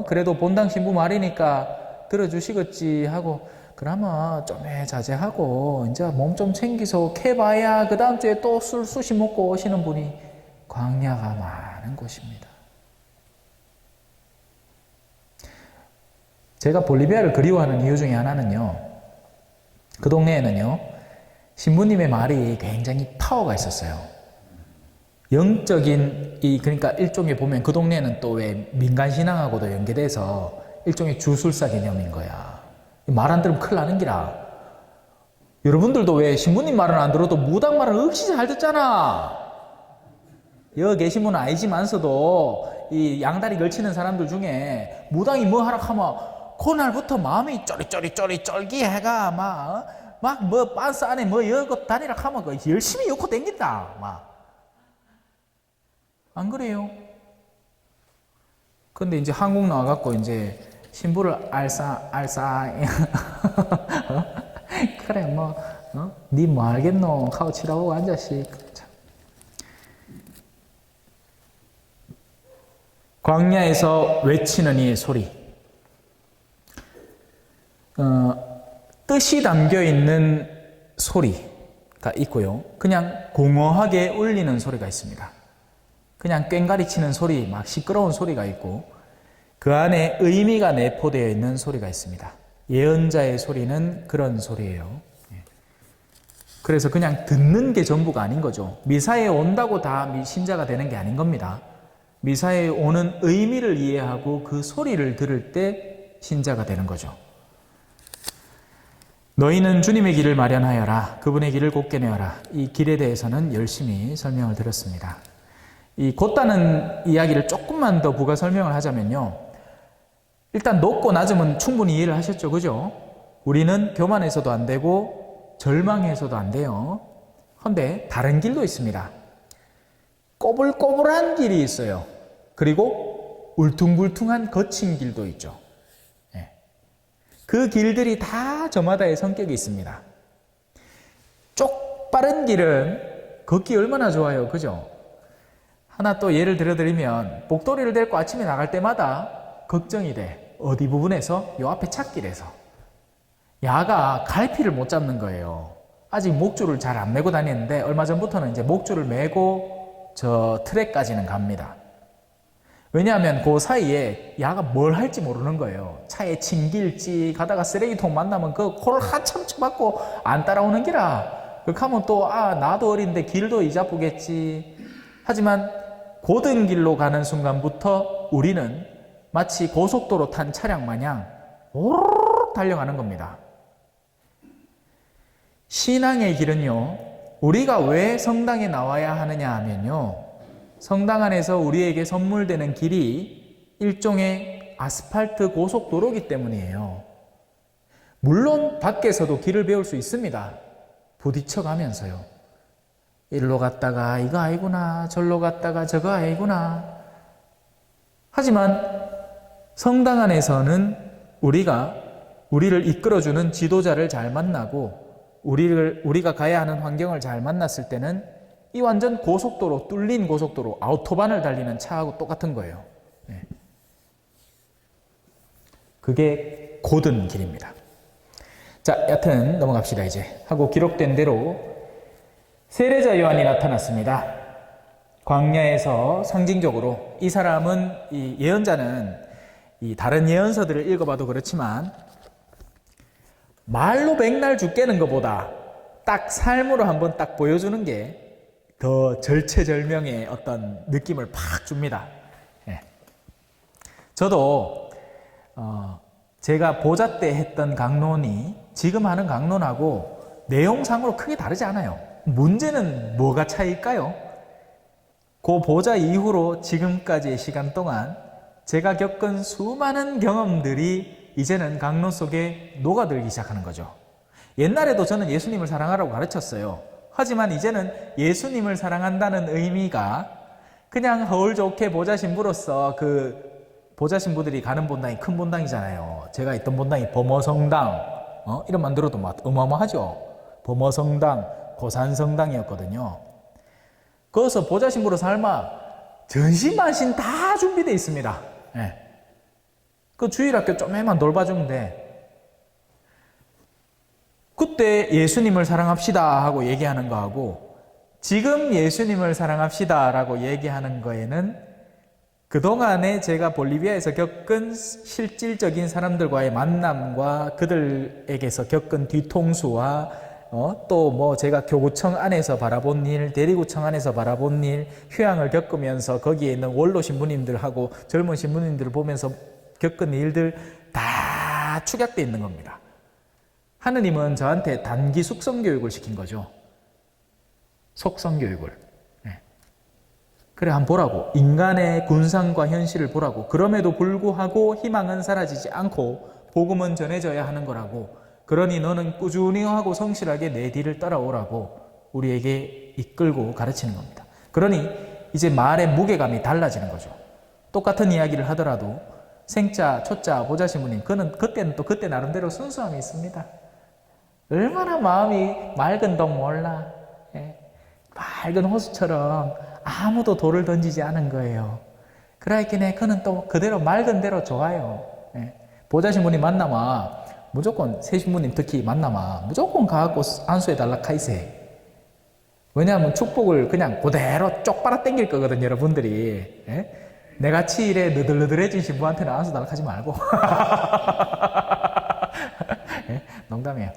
그래도 본당 신부 말이니까 들어주시겠지 하고 그러면 좀 자제하고 이제 몸 좀 챙기서 캐봐야 그 다음 주에 또 술 수시 먹고 오시는 분이 광야가 많은 곳입니다. 제가 볼리비아를 그리워하는 이유 중에 하나는요, 그 동네에는요 신부님의 말이 굉장히 파워가 있었어요. 영적인 그러니까 일종의 보면 그 동네는 또 왜 민간신앙하고도 연계돼서 일종의 주술사 개념인 거야. 말 안 들으면 큰일 나는 기라. 여러분들도 왜 신부님 말은 안 들어도 무당 말은 없이 잘 듣잖아. 여기 계신 분은 아니지만서도 이 양다리 걸치는 사람들 중에 무당이 뭐 하라 하면 그날부터 마음이 쫄깃쫄깃해가 막 뭐 빤스 안에 뭐 여고 다니라 하면 열심히 욕고 댕긴다 막. 안 그래요? 근데 이제 한국 나와갖고 이제 신부를 알싸 그래 뭐 니 뭐 알겠노 하고 치라고 앉아시. 광야에서 외치는 이 소리, 뜻이 담겨있는 소리가 있고요. 그냥 공허하게 울리는 소리가 있습니다. 그냥 꽹가리 치는 소리, 막 시끄러운 소리가 있고 그 안에 의미가 내포되어 있는 소리가 있습니다. 예언자의 소리는 그런 소리예요. 그래서 그냥 듣는 게 전부가 아닌 거죠. 미사에 온다고 다 신자가 되는 게 아닌 겁니다. 미사에 오는 의미를 이해하고 그 소리를 들을 때 신자가 되는 거죠. 너희는 주님의 길을 마련하여라. 그분의 길을 곧게 내어라. 이 길에 대해서는 열심히 설명을 드렸습니다. 이 곧다는 이야기를 조금만 더 부가 설명을 하자면요. 일단 높고 낮음은 충분히 이해를 하셨죠. 그죠? 우리는 교만해서도 안 되고 절망해서도 안 돼요. 그런데 다른 길도 있습니다. 꼬불꼬불한 길이 있어요. 그리고 울퉁불퉁한 거친 길도 있죠. 그 길들이 다 저마다의 성격이 있습니다. 쪽빠른 길은 걷기 얼마나 좋아요. 그죠? 하나 또 예를 들어드리면 복도리를 데리고 아침에 나갈 때마다 걱정이 돼. 어디 부분에서? 요 앞에 찻길에서. 야가 갈피를 못 잡는 거예요. 아직 목줄을 잘 안 메고 다니는데 얼마 전부터는 이제 목줄을 메고 저 트랙까지는 갑니다. 왜냐하면 그 사이에 야가 뭘 할지 모르는 거예요. 차에 튕길지 가다가 쓰레기통 만나면 그 코를 한참 쳐박고 안 따라오는 기라. 그렇게 하면 또 나도 어린데 길도 잊어보겠지. 하지만 고든 길로 가는 순간부터 우리는 마치 고속도로 탄 차량 마냥 오르르 달려가는 겁니다. 신앙의 길은요, 우리가 왜 성당에 나와야 하느냐 하면요, 성당 안에서 우리에게 선물되는 길이 일종의 아스팔트 고속도로이기 때문이에요. 물론 밖에서도 길을 배울 수 있습니다. 부딪혀 가면서요. 일로 갔다가 이거 아니구나, 절로 갔다가 저거 아니구나. 하지만 성당 안에서는 우리를 이끌어주는 지도자를 잘 만나고 우리가 가야 하는 환경을 잘 만났을 때는 이 완전 고속도로, 뚫린 고속도로, 아우토반을 달리는 차하고 똑같은 거예요. 네. 그게 고든 길입니다. 자, 여튼 넘어갑시다 이제. 하고 기록된 대로 세례자 요한이 나타났습니다. 광야에서 상징적으로 이 사람은, 이 예언자는 이 다른 예언서들을 읽어봐도 그렇지만 말로 백날 죽겠는 것보다 딱 삶으로 한번 딱 보여주는 게 더 절체절명의 어떤 느낌을 팍 줍니다. 예. 저도 제가 보자 때 했던 강론이 지금 하는 강론하고 내용상으로 크게 다르지 않아요. 문제는 뭐가 차이일까요? 그 보자 이후로 지금까지의 시간 동안 제가 겪은 수많은 경험들이 이제는 강론 속에 녹아들기 시작하는 거죠. 옛날에도 저는 예수님을 사랑하라고 가르쳤어요. 하지만 이제는 예수님을 사랑한다는 의미가 그냥 허울 좋게 보자신부로서 그 보자신부들이 가는 본당이 큰 본당이잖아요. 제가 있던 본당이 범어성당, 이름만 들어도 막 어마어마하죠. 범어성당, 고산성당이었거든요. 거기서 보자신부로 삶아 전신만신 다 준비되어 있습니다. 네. 그 주일학교 좀만 돌봐주면 돼. 그때 예수님을 사랑합시다 하고 얘기하는 거하고 지금 예수님을 사랑합시다 라고 얘기하는 거에는 그동안에 제가 볼리비아에서 겪은 실질적인 사람들과의 만남과 그들에게서 겪은 뒤통수와 또 뭐 제가 교구청 안에서 바라본 일, 대리구청 안에서 바라본 일, 휴양을 겪으면서 거기에 있는 원로 신부님들하고 젊은 신부님들을 보면서 겪은 일들 다 축약되어 있는 겁니다. 하느님은 저한테 단기 숙성교육을 시킨 거죠. 속성교육을. 네. 그래, 한번 보라고. 인간의 군상과 현실을 보라고. 그럼에도 불구하고 희망은 사라지지 않고 복음은 전해져야 하는 거라고. 그러니 너는 꾸준히 하고 성실하게 내 뒤를 따라오라고 우리에게 이끌고 가르치는 겁니다. 그러니 이제 말의 무게감이 달라지는 거죠. 똑같은 이야기를 하더라도 생자, 초자, 보자신부님, 그때는 또 그때 나름대로 순수함이 있습니다. 얼마나 마음이 맑은 동 몰라. 예. 맑은 호수처럼 아무도 돌을 던지지 않은 거예요. 그러있긴 그는 또 그대로 맑은 대로 좋아요. 예. 보자신부님 만나면 무조건 새신부님 특히 만나면 무조건 가갖고 안수해달라 카이세. 왜냐하면 축복을 그냥 그대로 쪽 빨아 당길 거거든 여러분들이. 예? 내같이 이래 느들느들해진 신부한테는 안수달라 하지 말고. 예? 농담이에요.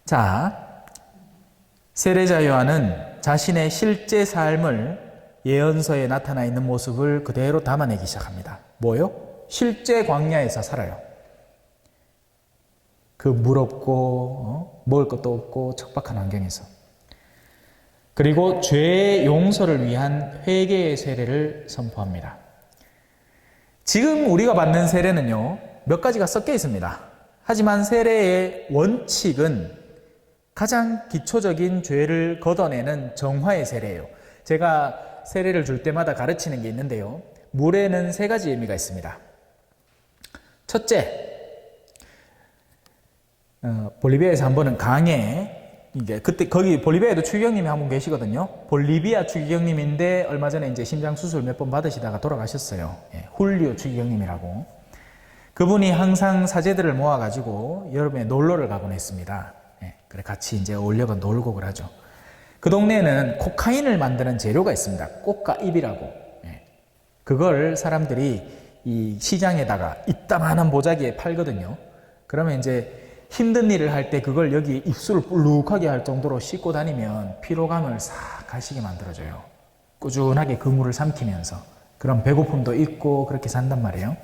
자, 세례자 요한은 자신의 실제 삶을 예언서에 나타나 있는 모습을 그대로 담아내기 시작합니다. 뭐요? 실제 광야에서 살아요. 그 물 없고 먹을 것도 없고 척박한 환경에서. 그리고 죄의 용서를 위한 회개의 세례를 선포합니다. 지금 우리가 받는 세례는요, 몇 가지가 섞여 있습니다. 하지만 세례의 원칙은 가장 기초적인 죄를 걷어내는 정화의 세례예요. 제가 세례를 줄 때마다 가르치는 게 있는데요. 물에는 세 가지 의미가 있습니다. 첫째, 볼리비아에서 한 번은 강에 이제 그때 거기 볼리비아에도 추기경님이 한 분 계시거든요. 볼리비아 추기경님인데 얼마 전에 이제 심장 수술 몇 번 받으시다가 돌아가셨어요. 훌리오 추기경님이라고. 그분이 항상 사제들을 모아가지고 여름에 놀러를 가곤 했습니다. 예, 그래 같이 이제 어울려가 놀고 그러죠. 그 동네에는 코카인을 만드는 재료가 있습니다. 꽃가잎이라고. 예, 그걸 사람들이 이 시장에다가 이따만한 보자기에 팔거든요. 그러면 이제 힘든 일을 할 때 그걸 여기 입술을 볼록하게 할 정도로 씻고 다니면 피로감을 싹 가시게 만들어줘요. 꾸준하게 그물을 삼키면서. 그럼 배고픔도 있고 그렇게 산단 말이에요.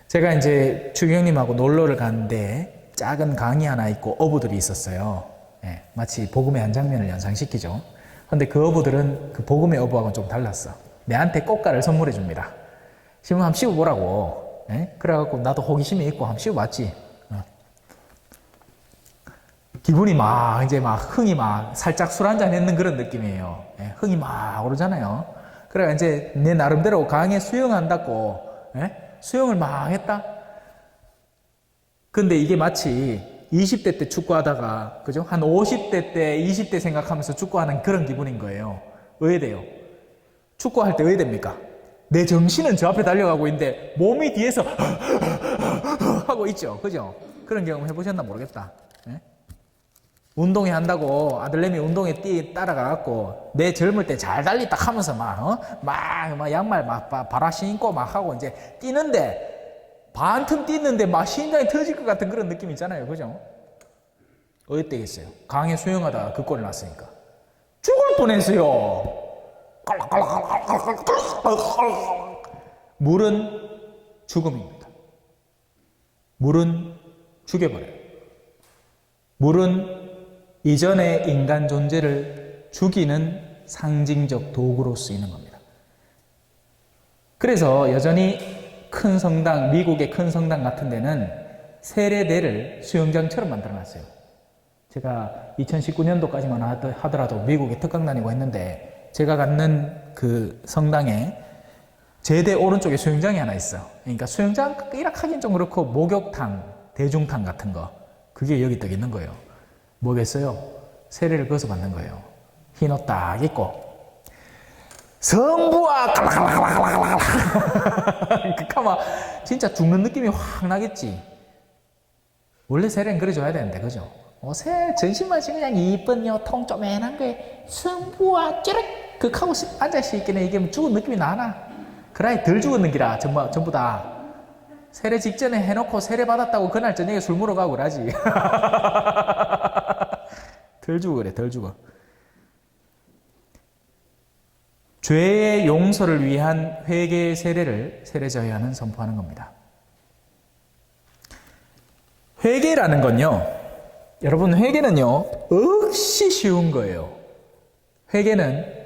제가 이제 추경님하고 놀러를 갔는데 작은 강이 하나 있고 어부들이 있었어요. 예, 마치 복음의 한 장면을 연상시키죠. 근데 그 어부들은 그 복음의 어부하고는 좀 달랐어. 내한테 꽃가를 선물해 줍니다. 지금 한번 씌워보라고. 예? 그래갖고 나도 호기심이 있고 한번 씌워봤지. 기분이 막 이제 막 흥이 막 살짝 술 한잔 했는 그런 느낌이에요. 예? 흥이 막 오르잖아요. 그래 이제 내 나름대로 강에 수영한다고 수영을 막 했다. 근데 이게 마치 20대 때 축구하다가 그죠? 한 50대 때 20대 생각하면서 축구하는 그런 기분인 거예요. 의외돼요. 축구할 때 의외됩니까? 내 정신은 저 앞에 달려가고 있는데 몸이 뒤에서 하고 있죠. 그죠? 그런 경험 해보셨나 모르겠다. 예? 운동회 한다고 아들내미 운동회 따라가갖고 내 젊을 때 잘 달리 딱 하면서 막 양말 막 바라 신고 막 하고 이제 뛰는데 반틈 뛰는데 막 심장이 터질 것 같은 그런 느낌 있잖아요. 그죠? 어땠겠어요? 강에 수영하다가 그 꼴이 났으니까 죽을 뻔했어요. 물은 죽음입니다. 물은 죽여버려요. 물은 이전의 인간 존재를 죽이는 상징적 도구로 쓰이는 겁니다. 그래서 여전히 큰 성당, 미국의 큰 성당 같은 데는 세례대를 수영장처럼 만들어놨어요. 제가 2019년도까지만 하더라도 미국에 특강 다니고 했는데 제가 갔는 그 성당에 제대 오른쪽에 수영장이 하나 있어. 그러니까 수영장 일학하긴 좀 그렇고 목욕탕, 대중탕 같은 거 그게 여기 딱 있는 거예요. 뭐겠어요? 세례를 거기서 받는 거예요. 흰 옷 딱 입고 성부와 갈라갈라갈라갈라 그까마 진짜 죽는 느낌이 확 나겠지. 원래 세례는 그래줘야 되는데 그죠? 전신만 지금 그냥 이쁜 통 쪼맨한 거에 성부와 찌르 극하고 앉아있기는 이게 죽은 느낌이 나나? 그래 덜 죽었는 기라 전부 다 세례 직전에 해놓고 세례 받았다고 그날 저녁에 술 먹으러 가고 그러지. 덜 죽어 그래 덜 죽어. 죄의 용서를 위한 회개의 세례를 세례자회하는 선포하는 겁니다. 회개라는 건요, 여러분 회개는요 억시 쉬운 거예요. 회개는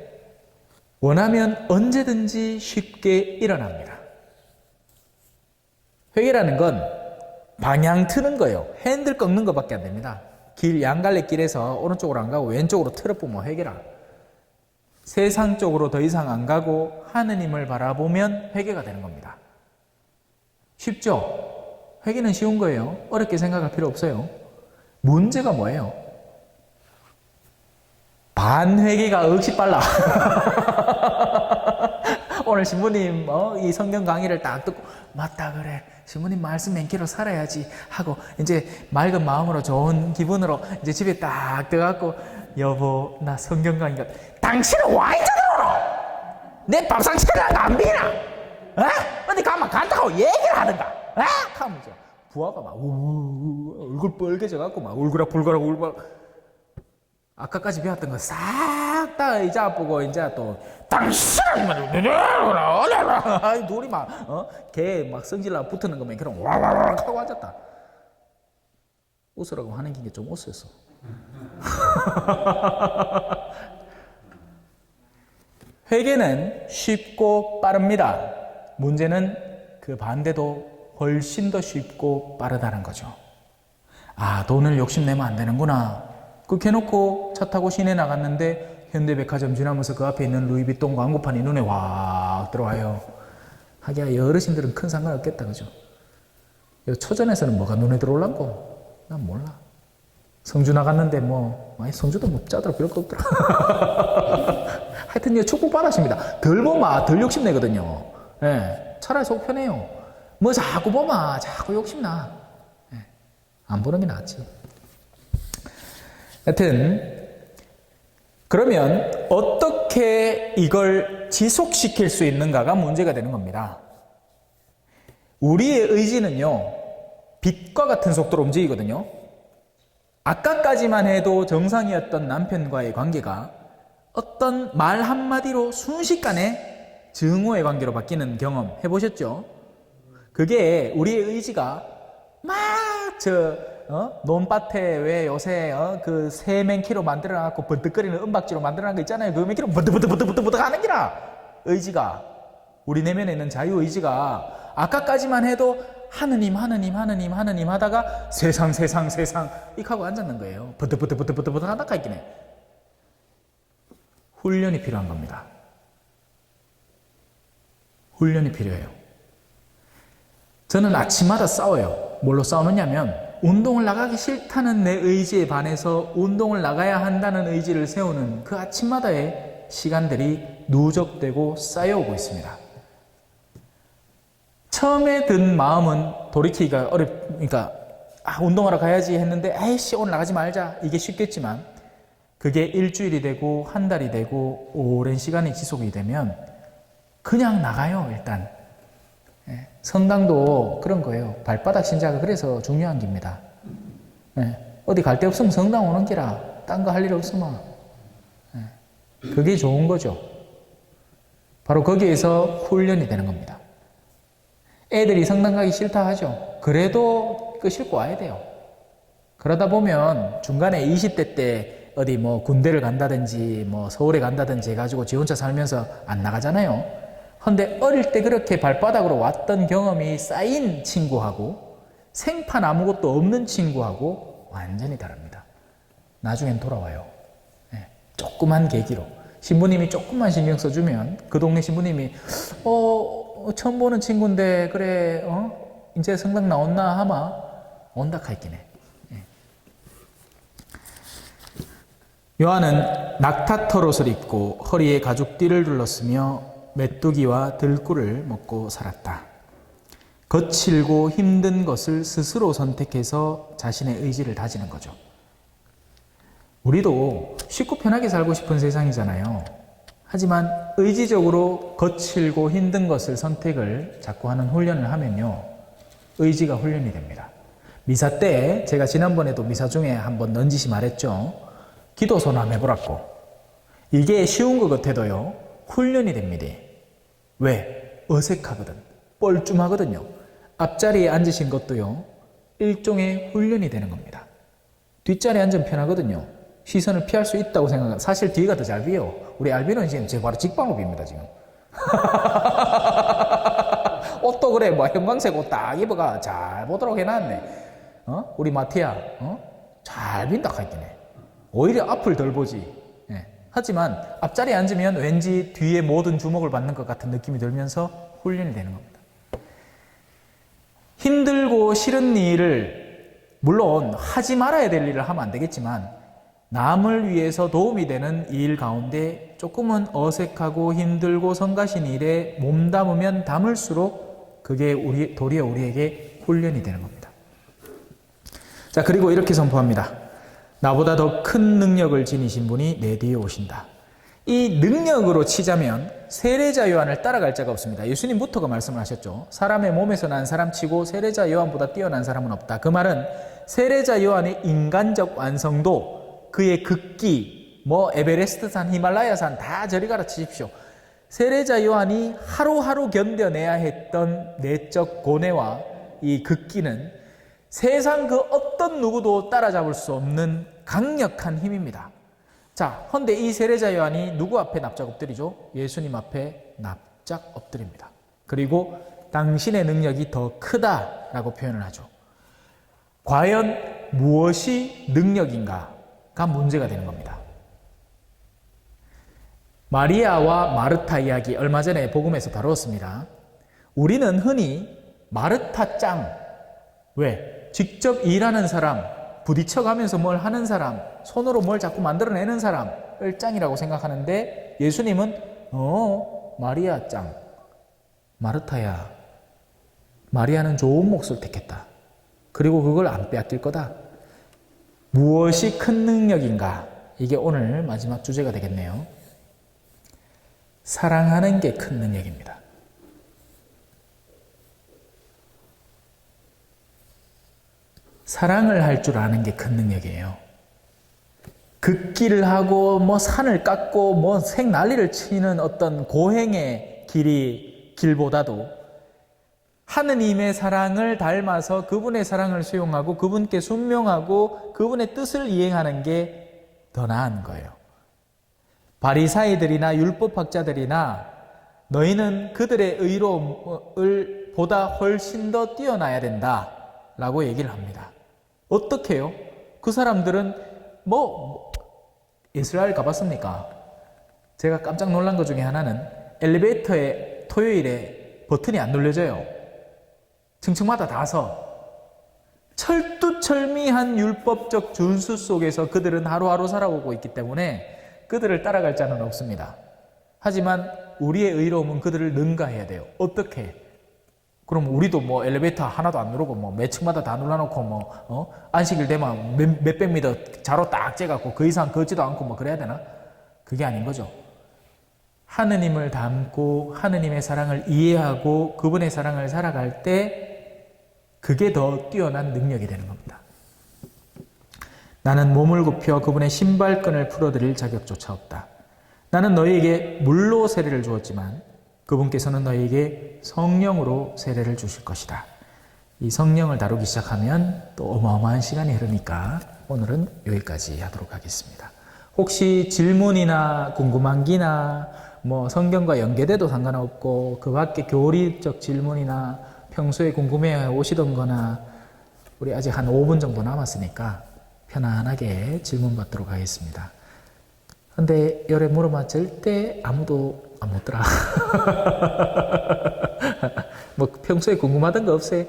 원하면 언제든지 쉽게 일어납니다. 회개라는 건 방향 트는 거예요. 핸들 꺾는 것밖에 안 됩니다. 양갈래 길에서 오른쪽으로 안 가고 왼쪽으로 틀어보면 회개라. 세상 쪽으로 더 이상 안 가고 하느님을 바라보면 회개가 되는 겁니다. 쉽죠? 회개는 쉬운 거예요. 어렵게 생각할 필요 없어요. 문제가 뭐예요? 반회개가 억시 빨라. 오늘 신부님 이 성경 강의를 딱 듣고 맞다 그래 신부님 말씀 맹키로 살아야지 하고 이제 맑은 마음으로 좋은 기분으로 이제 집에 딱 들어가고 여보 나 성경 강의가 당신은 와 있잖아. 내 밥상 차려가 안 비나? 어디 가면 간다고 얘기를 하든가. 하면서 부하가 막 얼굴 빨개져 갖고 막 울그락불그락 아까까지 배웠던 거 싹 다 이제 보고 이제 또 당신은 둘이 막 개 막 성질나 붙는 거면 그럼 와와와 하고 앉았다. 웃으라고 하는 게 좀 웃었어. 회개는 쉽고 빠릅니다. 문제는 그 반대도 훨씬 더 쉽고 빠르다는 거죠. 돈을 욕심내면 안 되는구나. 그렇게 해놓고 차 타고 시내 나갔는데 현대백화점 지나면서 그 앞에 있는 루이비통 광고판이 눈에 확 들어와요. 하기야 이 어르신들은 큰 상관없겠다 그죠? 초전에서는 뭐가 눈에 들어올란고? 난 몰라. 성주 나갔는데 성주도 짜더라 별거 없더라. 하여튼 축복 받으십니다. 덜 보면 덜 욕심내거든요. 차라리 속 편해요. 뭐 자꾸 보면 자꾸 욕심나. 안 보는 게 낫지. 하여튼 그러면 어떻게 이걸 지속시킬 수 있는가가 문제가 되는 겁니다. 우리의 의지는요, 빛과 같은 속도로 움직이거든요. 아까까지만 해도 정상이었던 남편과의 관계가 어떤 말 한마디로 순식간에 증오의 관계로 바뀌는 경험 해보셨죠? 그게 우리의 의지가 논밭에 왜 요새 그 새 맨키로 만들어갖고 번뜩거리는 은박지로 만들어놓은 거 있잖아요. 그 맨키로 번뜩번뜩번뜩번뜩 하는 기라. 의지가, 우리 내면에 있는 자유의지가 아까까지만 해도 하느님 하다가 세상 이렇게 하고 앉았는 거예요. 번뜩번뜩번뜩번뜩 하다가 있긴 해. 훈련이 필요한 겁니다. 훈련이 필요해요. 저는 아침마다 싸워요. 뭘로 싸우느냐면 운동을 나가기 싫다는 내 의지에 반해서 운동을 나가야 한다는 의지를 세우는 그 아침마다의 시간들이 누적되고 쌓여오고 있습니다. 처음에 든 마음은 돌이키기가 어렵니까? 운동하러 가야지 했는데 에이씨 오늘 나가지 말자, 이게 쉽겠지만 그게 일주일이 되고 한 달이 되고 오랜 시간이 지속이 되면 그냥 나가요. 일단 성당도 그런 거예요. 발바닥 신자가 그래서 중요한 겁니다. 어디 갈 데 없으면 성당 오는 기라. 딴 거 할 일 없으면. 그게 좋은 거죠. 바로 거기에서 훈련이 되는 겁니다. 애들이 성당 가기 싫다 하죠. 그래도 그 싣고 와야 돼요. 그러다 보면 중간에 20대 때 어디 뭐 군대를 간다든지 뭐 서울에 간다든지 해가지고 지 혼자 살면서 안 나가잖아요. 근데 어릴 때 그렇게 발바닥으로 왔던 경험이 쌓인 친구하고 생판 아무것도 없는 친구하고 완전히 다릅니다. 나중엔 돌아와요. 조그만 계기로. 신부님이 조금만 신경 써주면 그 동네 신부님이 처음 보는 친구인데 그래 이제 성당 나온나 하마 온다 카있긴 해. 요한은 낙타털옷을 입고 허리에 가죽띠를 둘렀으며 메뚜기와 들꿀을 먹고 살았다. 거칠고 힘든 것을 스스로 선택해서 자신의 의지를 다지는 거죠. 우리도 쉽고 편하게 살고 싶은 세상이잖아요. 하지만 의지적으로 거칠고 힘든 것을 선택을 자꾸 하는 훈련을 하면요, 의지가 훈련이 됩니다. 미사 때 제가 지난번에도 미사 중에 한번 넌지시 말했죠. 기도서나 해보라고. 이게 쉬운 것 같아도요, 훈련이 됩니다. 왜? 어색하거든. 뻘쭘하거든요. 앞자리에 앉으신 것도요, 일종의 훈련이 되는 겁니다. 뒷자리에 앉으면 편하거든요. 시선을 피할 수 있다고 생각하면 사실 뒤가 더 잘 비요. 우리 알비노는 지금 제 바로 직방업입니다, 지금. 옷도 그래, 뭐 형광색 옷 딱 입어가 잘 보도록 해놨네. 우리 마티아, 잘 빈다 카있긴 해. 오히려 앞을 덜 보지. 하지만 앞자리에 앉으면 왠지 뒤에 모든 주목을 받는 것 같은 느낌이 들면서 훈련이 되는 겁니다. 힘들고 싫은 일을 물론 하지 말아야 될 일을 하면 안 되겠지만 남을 위해서 도움이 되는 일 가운데 조금은 어색하고 힘들고 성가신 일에 몸담으면 담을수록 그게 도리어 우리에게 훈련이 되는 겁니다. 자, 그리고 이렇게 선포합니다. 나보다 더 큰 능력을 지니신 분이 내 뒤에 오신다. 이 능력으로 치자면 세례자 요한을 따라갈 자가 없습니다. 예수님부터가 말씀을 하셨죠. 사람의 몸에서 난 사람치고 세례자 요한보다 뛰어난 사람은 없다. 그 말은 세례자 요한의 인간적 완성도, 그의 극기, 에베레스트산, 히말라야산 다 저리 가라 치십시오. 세례자 요한이 하루하루 견뎌내야 했던 내적 고뇌와 이 극기는 세상 그 어떤 누구도 따라잡을 수 없는 강력한 힘입니다. 자, 헌데 이 세례자 요한이 누구 앞에 납작 엎드리죠? 예수님 앞에 납작 엎드립니다. 그리고 당신의 능력이 더 크다라고 표현을 하죠. 과연 무엇이 능력인가가 문제가 되는 겁니다. 마리아와 마르타 이야기 얼마 전에 복음에서 다루었습니다. 우리는 흔히 마르타 짱, 왜? 직접 일하는 사람, 부딪혀가면서 뭘 하는 사람, 손으로 뭘 자꾸 만들어내는 사람을 짱이라고 생각하는데 예수님은 마리아 짱, 마르타야, 마리아는 좋은 몫을 택했다. 그리고 그걸 안 빼앗길 거다. 무엇이 큰 능력인가? 이게 오늘 마지막 주제가 되겠네요. 사랑하는 게 큰 능력입니다. 사랑을 할 줄 아는 게 큰 능력이에요. 걷기를 하고 뭐 산을 깎고 뭐 생난리를 치는 어떤 고행의 길보다도 하느님의 사랑을 닮아서 그분의 사랑을 수용하고 그분께 순명하고 그분의 뜻을 이행하는 게 더 나은 거예요. 바리사이들이나 율법학자들이나 너희는 그들의 의로움을 보다 훨씬 더 뛰어나야 된다 라고 얘기를 합니다. 어떻게 해요? 그 사람들은 이스라엘 가봤습니까? 제가 깜짝 놀란 것 중에 하나는 엘리베이터에 토요일에 버튼이 안 눌려져요. 층층마다 다 서 철두철미한 율법적 준수 속에서 그들은 하루하루 살아오고 있기 때문에 그들을 따라갈 자는 없습니다. 하지만 우리의 의로움은 그들을 능가해야 돼요. 어떻게? 그럼 우리도 엘리베이터 하나도 안 누르고 몇 층마다 다 눌러놓고 안식일 되면 몇백 미터 자로 딱 재갖고 그 이상 걷지도 않고 그래야 되나? 그게 아닌 거죠. 하느님을 닮고 하느님의 사랑을 이해하고 그분의 사랑을 살아갈 때 그게 더 뛰어난 능력이 되는 겁니다. 나는 몸을 굽혀 그분의 신발끈을 풀어드릴 자격조차 없다. 나는 너희에게 물로 세례를 주었지만 그분께서는 너희에게 성령으로 세례를 주실 것이다. 이 성령을 다루기 시작하면 또 어마어마한 시간이 흐르니까 오늘은 여기까지 하도록 하겠습니다. 혹시 질문이나 궁금한 기나 성경과 연계돼도 상관없고 그 밖에 교리적 질문이나 평소에 궁금해 오시던 거나 우리 아직 한 5분 정도 남았으니까 편안하게 질문 받도록 하겠습니다. 근데 열에 물어봐 절대 아무도 안 묻더라. 평소에 궁금하던 거 없어요?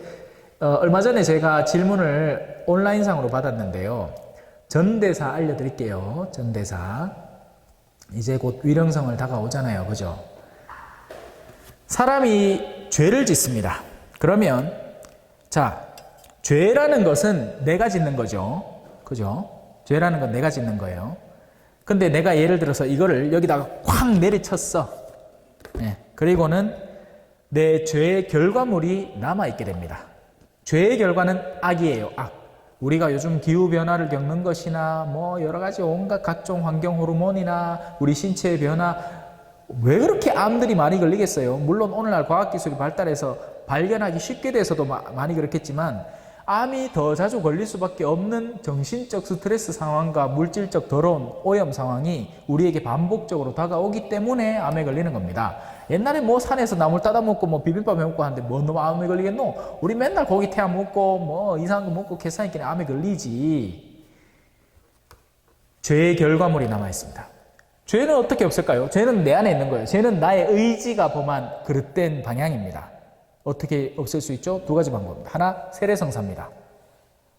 얼마 전에 제가 질문을 온라인상으로 받았는데요. 전대사 알려드릴게요. 전대사. 이제 곧 위령성을 다가오잖아요. 그죠? 사람이 죄를 짓습니다. 그러면 죄라는 것은 내가 짓는 거죠. 그죠? 죄라는 건 내가 짓는 거예요. 근데 내가 예를 들어서 이거를 여기다가 쾅 내리쳤어. 그리고는 내 죄의 결과물이 남아있게 됩니다. 죄의 결과는 악이에요. 악. 우리가 요즘 기후변화를 겪는 것이나 여러 가지 온갖 각종 환경 호르몬이나 우리 신체의 변화, 왜 그렇게 암들이 많이 걸리겠어요? 물론 오늘날 과학기술이 발달해서 발견하기 쉽게 돼서도 많이 그렇겠지만 암이 더 자주 걸릴 수밖에 없는 정신적 스트레스 상황과 물질적 더러운 오염 상황이 우리에게 반복적으로 다가오기 때문에 암에 걸리는 겁니다. 옛날에 산에서 나물 따다 먹고 비빔밥 해 먹고 하는데 너무 암에 걸리겠노? 우리 맨날 고기 태워 먹고 이상한 거 먹고 계산했기는 암에 걸리지. 죄의 결과물이 남아있습니다. 죄는 어떻게 없을까요? 죄는 내 안에 있는 거예요. 죄는 나의 의지가 범한 그릇된 방향입니다. 어떻게 없앨 수 있죠? 두 가지 방법입니다. 하나, 세례성사입니다.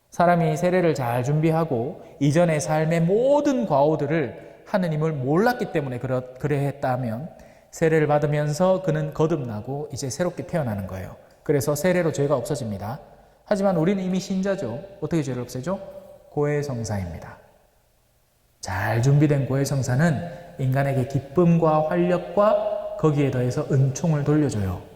사람이 세례를 잘 준비하고 이전의 삶의 모든 과오들을 하느님을 몰랐기 때문에 그래 했다면 세례를 받으면서 그는 거듭나고 이제 새롭게 태어나는 거예요. 그래서 세례로 죄가 없어집니다. 하지만 우리는 이미 신자죠. 어떻게 죄를 없애죠? 고해성사입니다. 잘 준비된 고해성사는 인간에게 기쁨과 활력과 거기에 더해서 은총을 돌려줘요.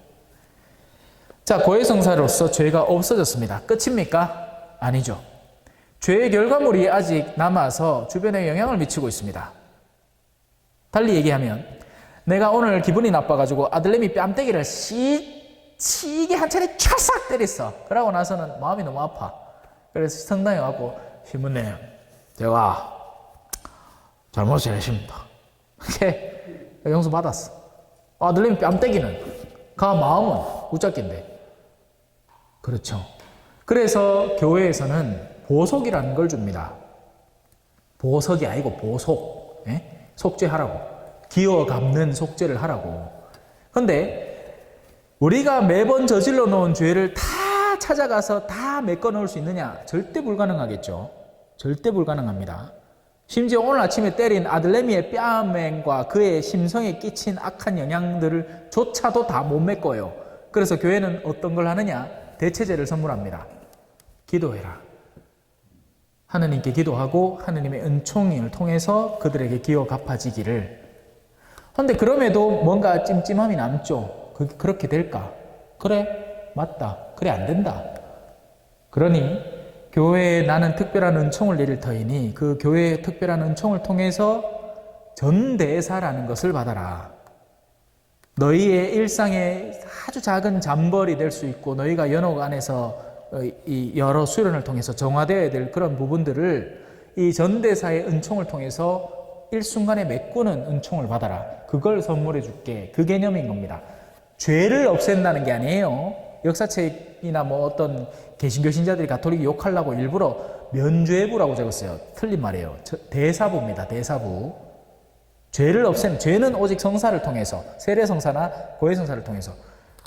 고해성사로서 죄가 없어졌습니다. 끝입니까? 아니죠. 죄의 결과물이 아직 남아서 주변에 영향을 미치고 있습니다. 달리 얘기하면 내가 오늘 기분이 나빠가지고 아들내미 뺨때기를 시게 한 차례 찰싹 때렸어. 그러고 나서는 마음이 너무 아파. 그래서 성당에 와서 신부님, 제가 잘못을 했습니다. 이렇게 용서 받았어. 아들내미 뺨때기는 마음은 웃자낀데. 그렇죠. 그래서 교회에서는 보속이라는 걸 줍니다. 보석이 아니고 보속. 속죄하라고. 기어 갚는 속죄를 하라고. 그런데 우리가 매번 저질러 놓은 죄를 다 찾아가서 다 메꿔 넣을 수 있느냐? 절대 불가능하겠죠. 절대 불가능합니다. 심지어 오늘 아침에 때린 아들내미의 뺨과 그의 심성에 끼친 악한 영향들을 조차도 다 못 메꿔요. 그래서 교회는 어떤 걸 하느냐? 대체제를 선물합니다. 기도해라. 하느님께 기도하고 하느님의 은총을 통해서 그들에게 기어 갚아지기를. 그런데 그럼에도 뭔가 찜찜함이 남죠. 그렇게 될까? 그래, 맞다. 그래, 안 된다. 그러니 교회에 나는 특별한 은총을 내릴 터이니 그 교회의 특별한 은총을 통해서 전대사라는 것을 받아라. 너희의 일상의 아주 작은 잠벌이 될 수 있고 너희가 연옥 안에서 이 여러 수련을 통해서 정화되어야 될 그런 부분들을 이 전대사의 은총을 통해서 일순간에 메꾸는 은총을 받아라. 그걸 선물해 줄게. 그 개념인 겁니다. 죄를 없앤다는 게 아니에요. 역사책이나 뭐 어떤 개신교 신자들이 가톨릭 욕하려고 일부러 면죄부라고 적었어요. 틀린 말이에요. 대사부입니다. 대사부. 죄를 없애는, 죄는 오직 성사를 통해서, 세례성사나 고해성사를 통해서,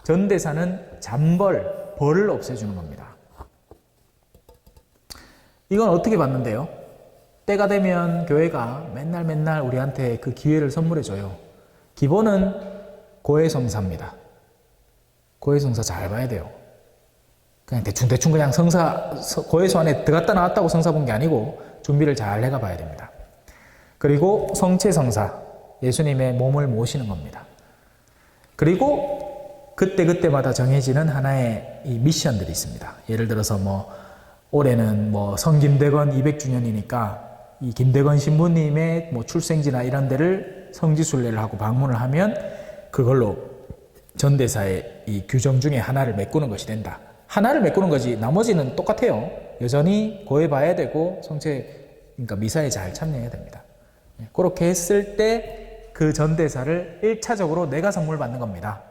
전대사는 잠벌, 벌을 없애주는 겁니다. 이건 어떻게 받는데요? 때가 되면 교회가 맨날 우리한테 그 기회를 선물해줘요. 기본은 고해성사입니다. 고해성사 잘 봐야 돼요. 그냥 대충 그냥 고해소 안에 들어갔다 나왔다고 성사 본 게 아니고 준비를 잘 해가 봐야 됩니다. 그리고 성체성사, 예수님의 몸을 모시는 겁니다. 그리고 그때마다 정해지는 하나의 이 미션들이 있습니다. 예를 들어서 뭐 올해는 뭐 성김대건 200주년이니까 이 김대건 신부님의 뭐 출생지나 이런 데를 성지순례를 하고 방문을 하면 그걸로 전대사의 이 규정 중에 하나를 메꾸는 것이 된다. 하나를 메꾸는 거지 나머지는 똑같아요. 여전히 고해봐야 되고 그러니까 미사에 잘 참여해야 됩니다. 그렇게 했을 때 그 전대사를 1차적으로 내가 선물 받는 겁니다.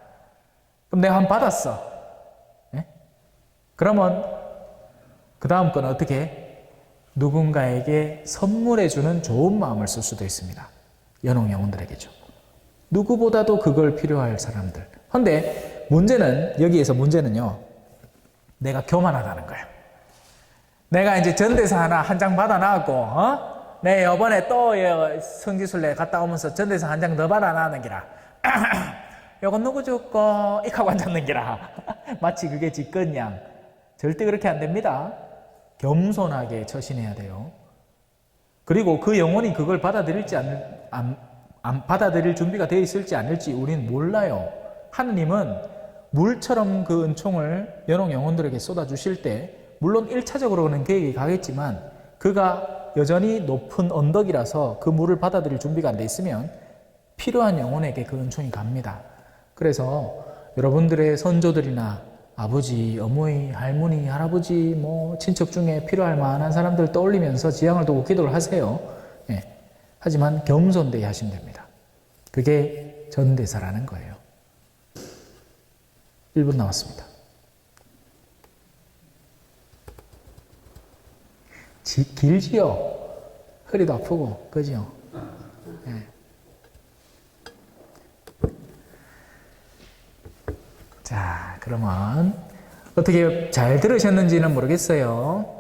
그럼 내가 한번 받았어. 그러면 그 다음 건 어떻게? 누군가에게 선물해주는 좋은 마음을 쓸 수도 있습니다. 연옥 영혼들에게죠. 누구보다도 그걸 필요할 사람들. 그런데 여기에서 문제는요. 내가 교만하다는 거예요. 내가 이제 전대사 하나 한 장 받아놔고 내 이번에 또 성지순례 갔다 오면서 전대사 한 장 더 받아놔는 기라. 요건 누구 줄거 익하고 앉았는 기라. 마치 그게 직권양. 절대 그렇게 안 됩니다. 겸손하게 처신해야 돼요. 그리고 그 영혼이 그걸 받아들일지 안 받아들일 준비가 되어 있을지 아닐지 우리는 몰라요. 하느님은 물처럼 그 은총을 연옥 영혼들에게 쏟아주실 때 물론 1차적으로는 계획이 가겠지만 그가 여전히 높은 언덕이라서 그 물을 받아들일 준비가 안 돼 있으면 필요한 영혼에게 그 은총이 갑니다. 그래서 여러분들의 선조들이나 아버지, 어머니, 할머니, 할아버지, 뭐 친척 중에 필요할 만한 사람들 떠올리면서 지향을 두고 기도를 하세요. 하지만 겸손되게 하시면 됩니다. 그게 전대사라는 거예요. 1분 남았습니다. 길지요? 허리도 아프고, 그죠? 자, 그러면 어떻게 잘 들으셨는지는 모르겠어요.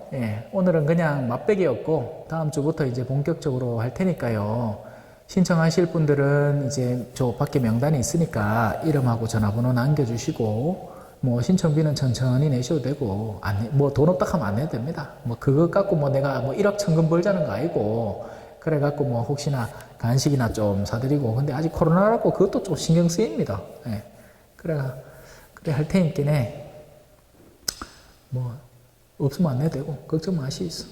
오늘은 그냥 맛배기였고 다음 주부터 이제 본격적으로 할 테니까요. 신청하실 분들은 이제 저 밖에 명단이 있으니까 이름하고 전화번호 남겨주시고 뭐 신청비는 천천히 내셔도 되고 뭐 돈 없다 하면 안 내도 됩니다. 뭐 그것 갖고 뭐 내가 뭐 1억 천금 벌자는 거 아니고 그래 갖고 뭐 혹시나 간식이나 좀 사드리고 근데 아직 코로나라고 그것도 좀 신경 쓰입니다. 그래 할 테니까네 뭐 없으면 안 내도 되고 걱정 마시소.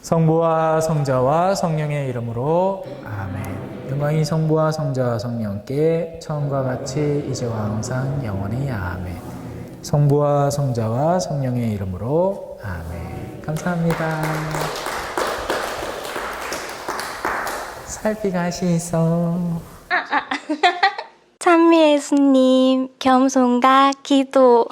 성부와 성자와 성령의 이름으로 아멘. 영광이 성부와 성자와 성령께 처음과 같이 이제와 항상 영원히 아멘. 성부와 성자와 성령의 이름으로 아멘. 감사합니다. 살피 가시소. 찬미 예수님, 겸손과 기도.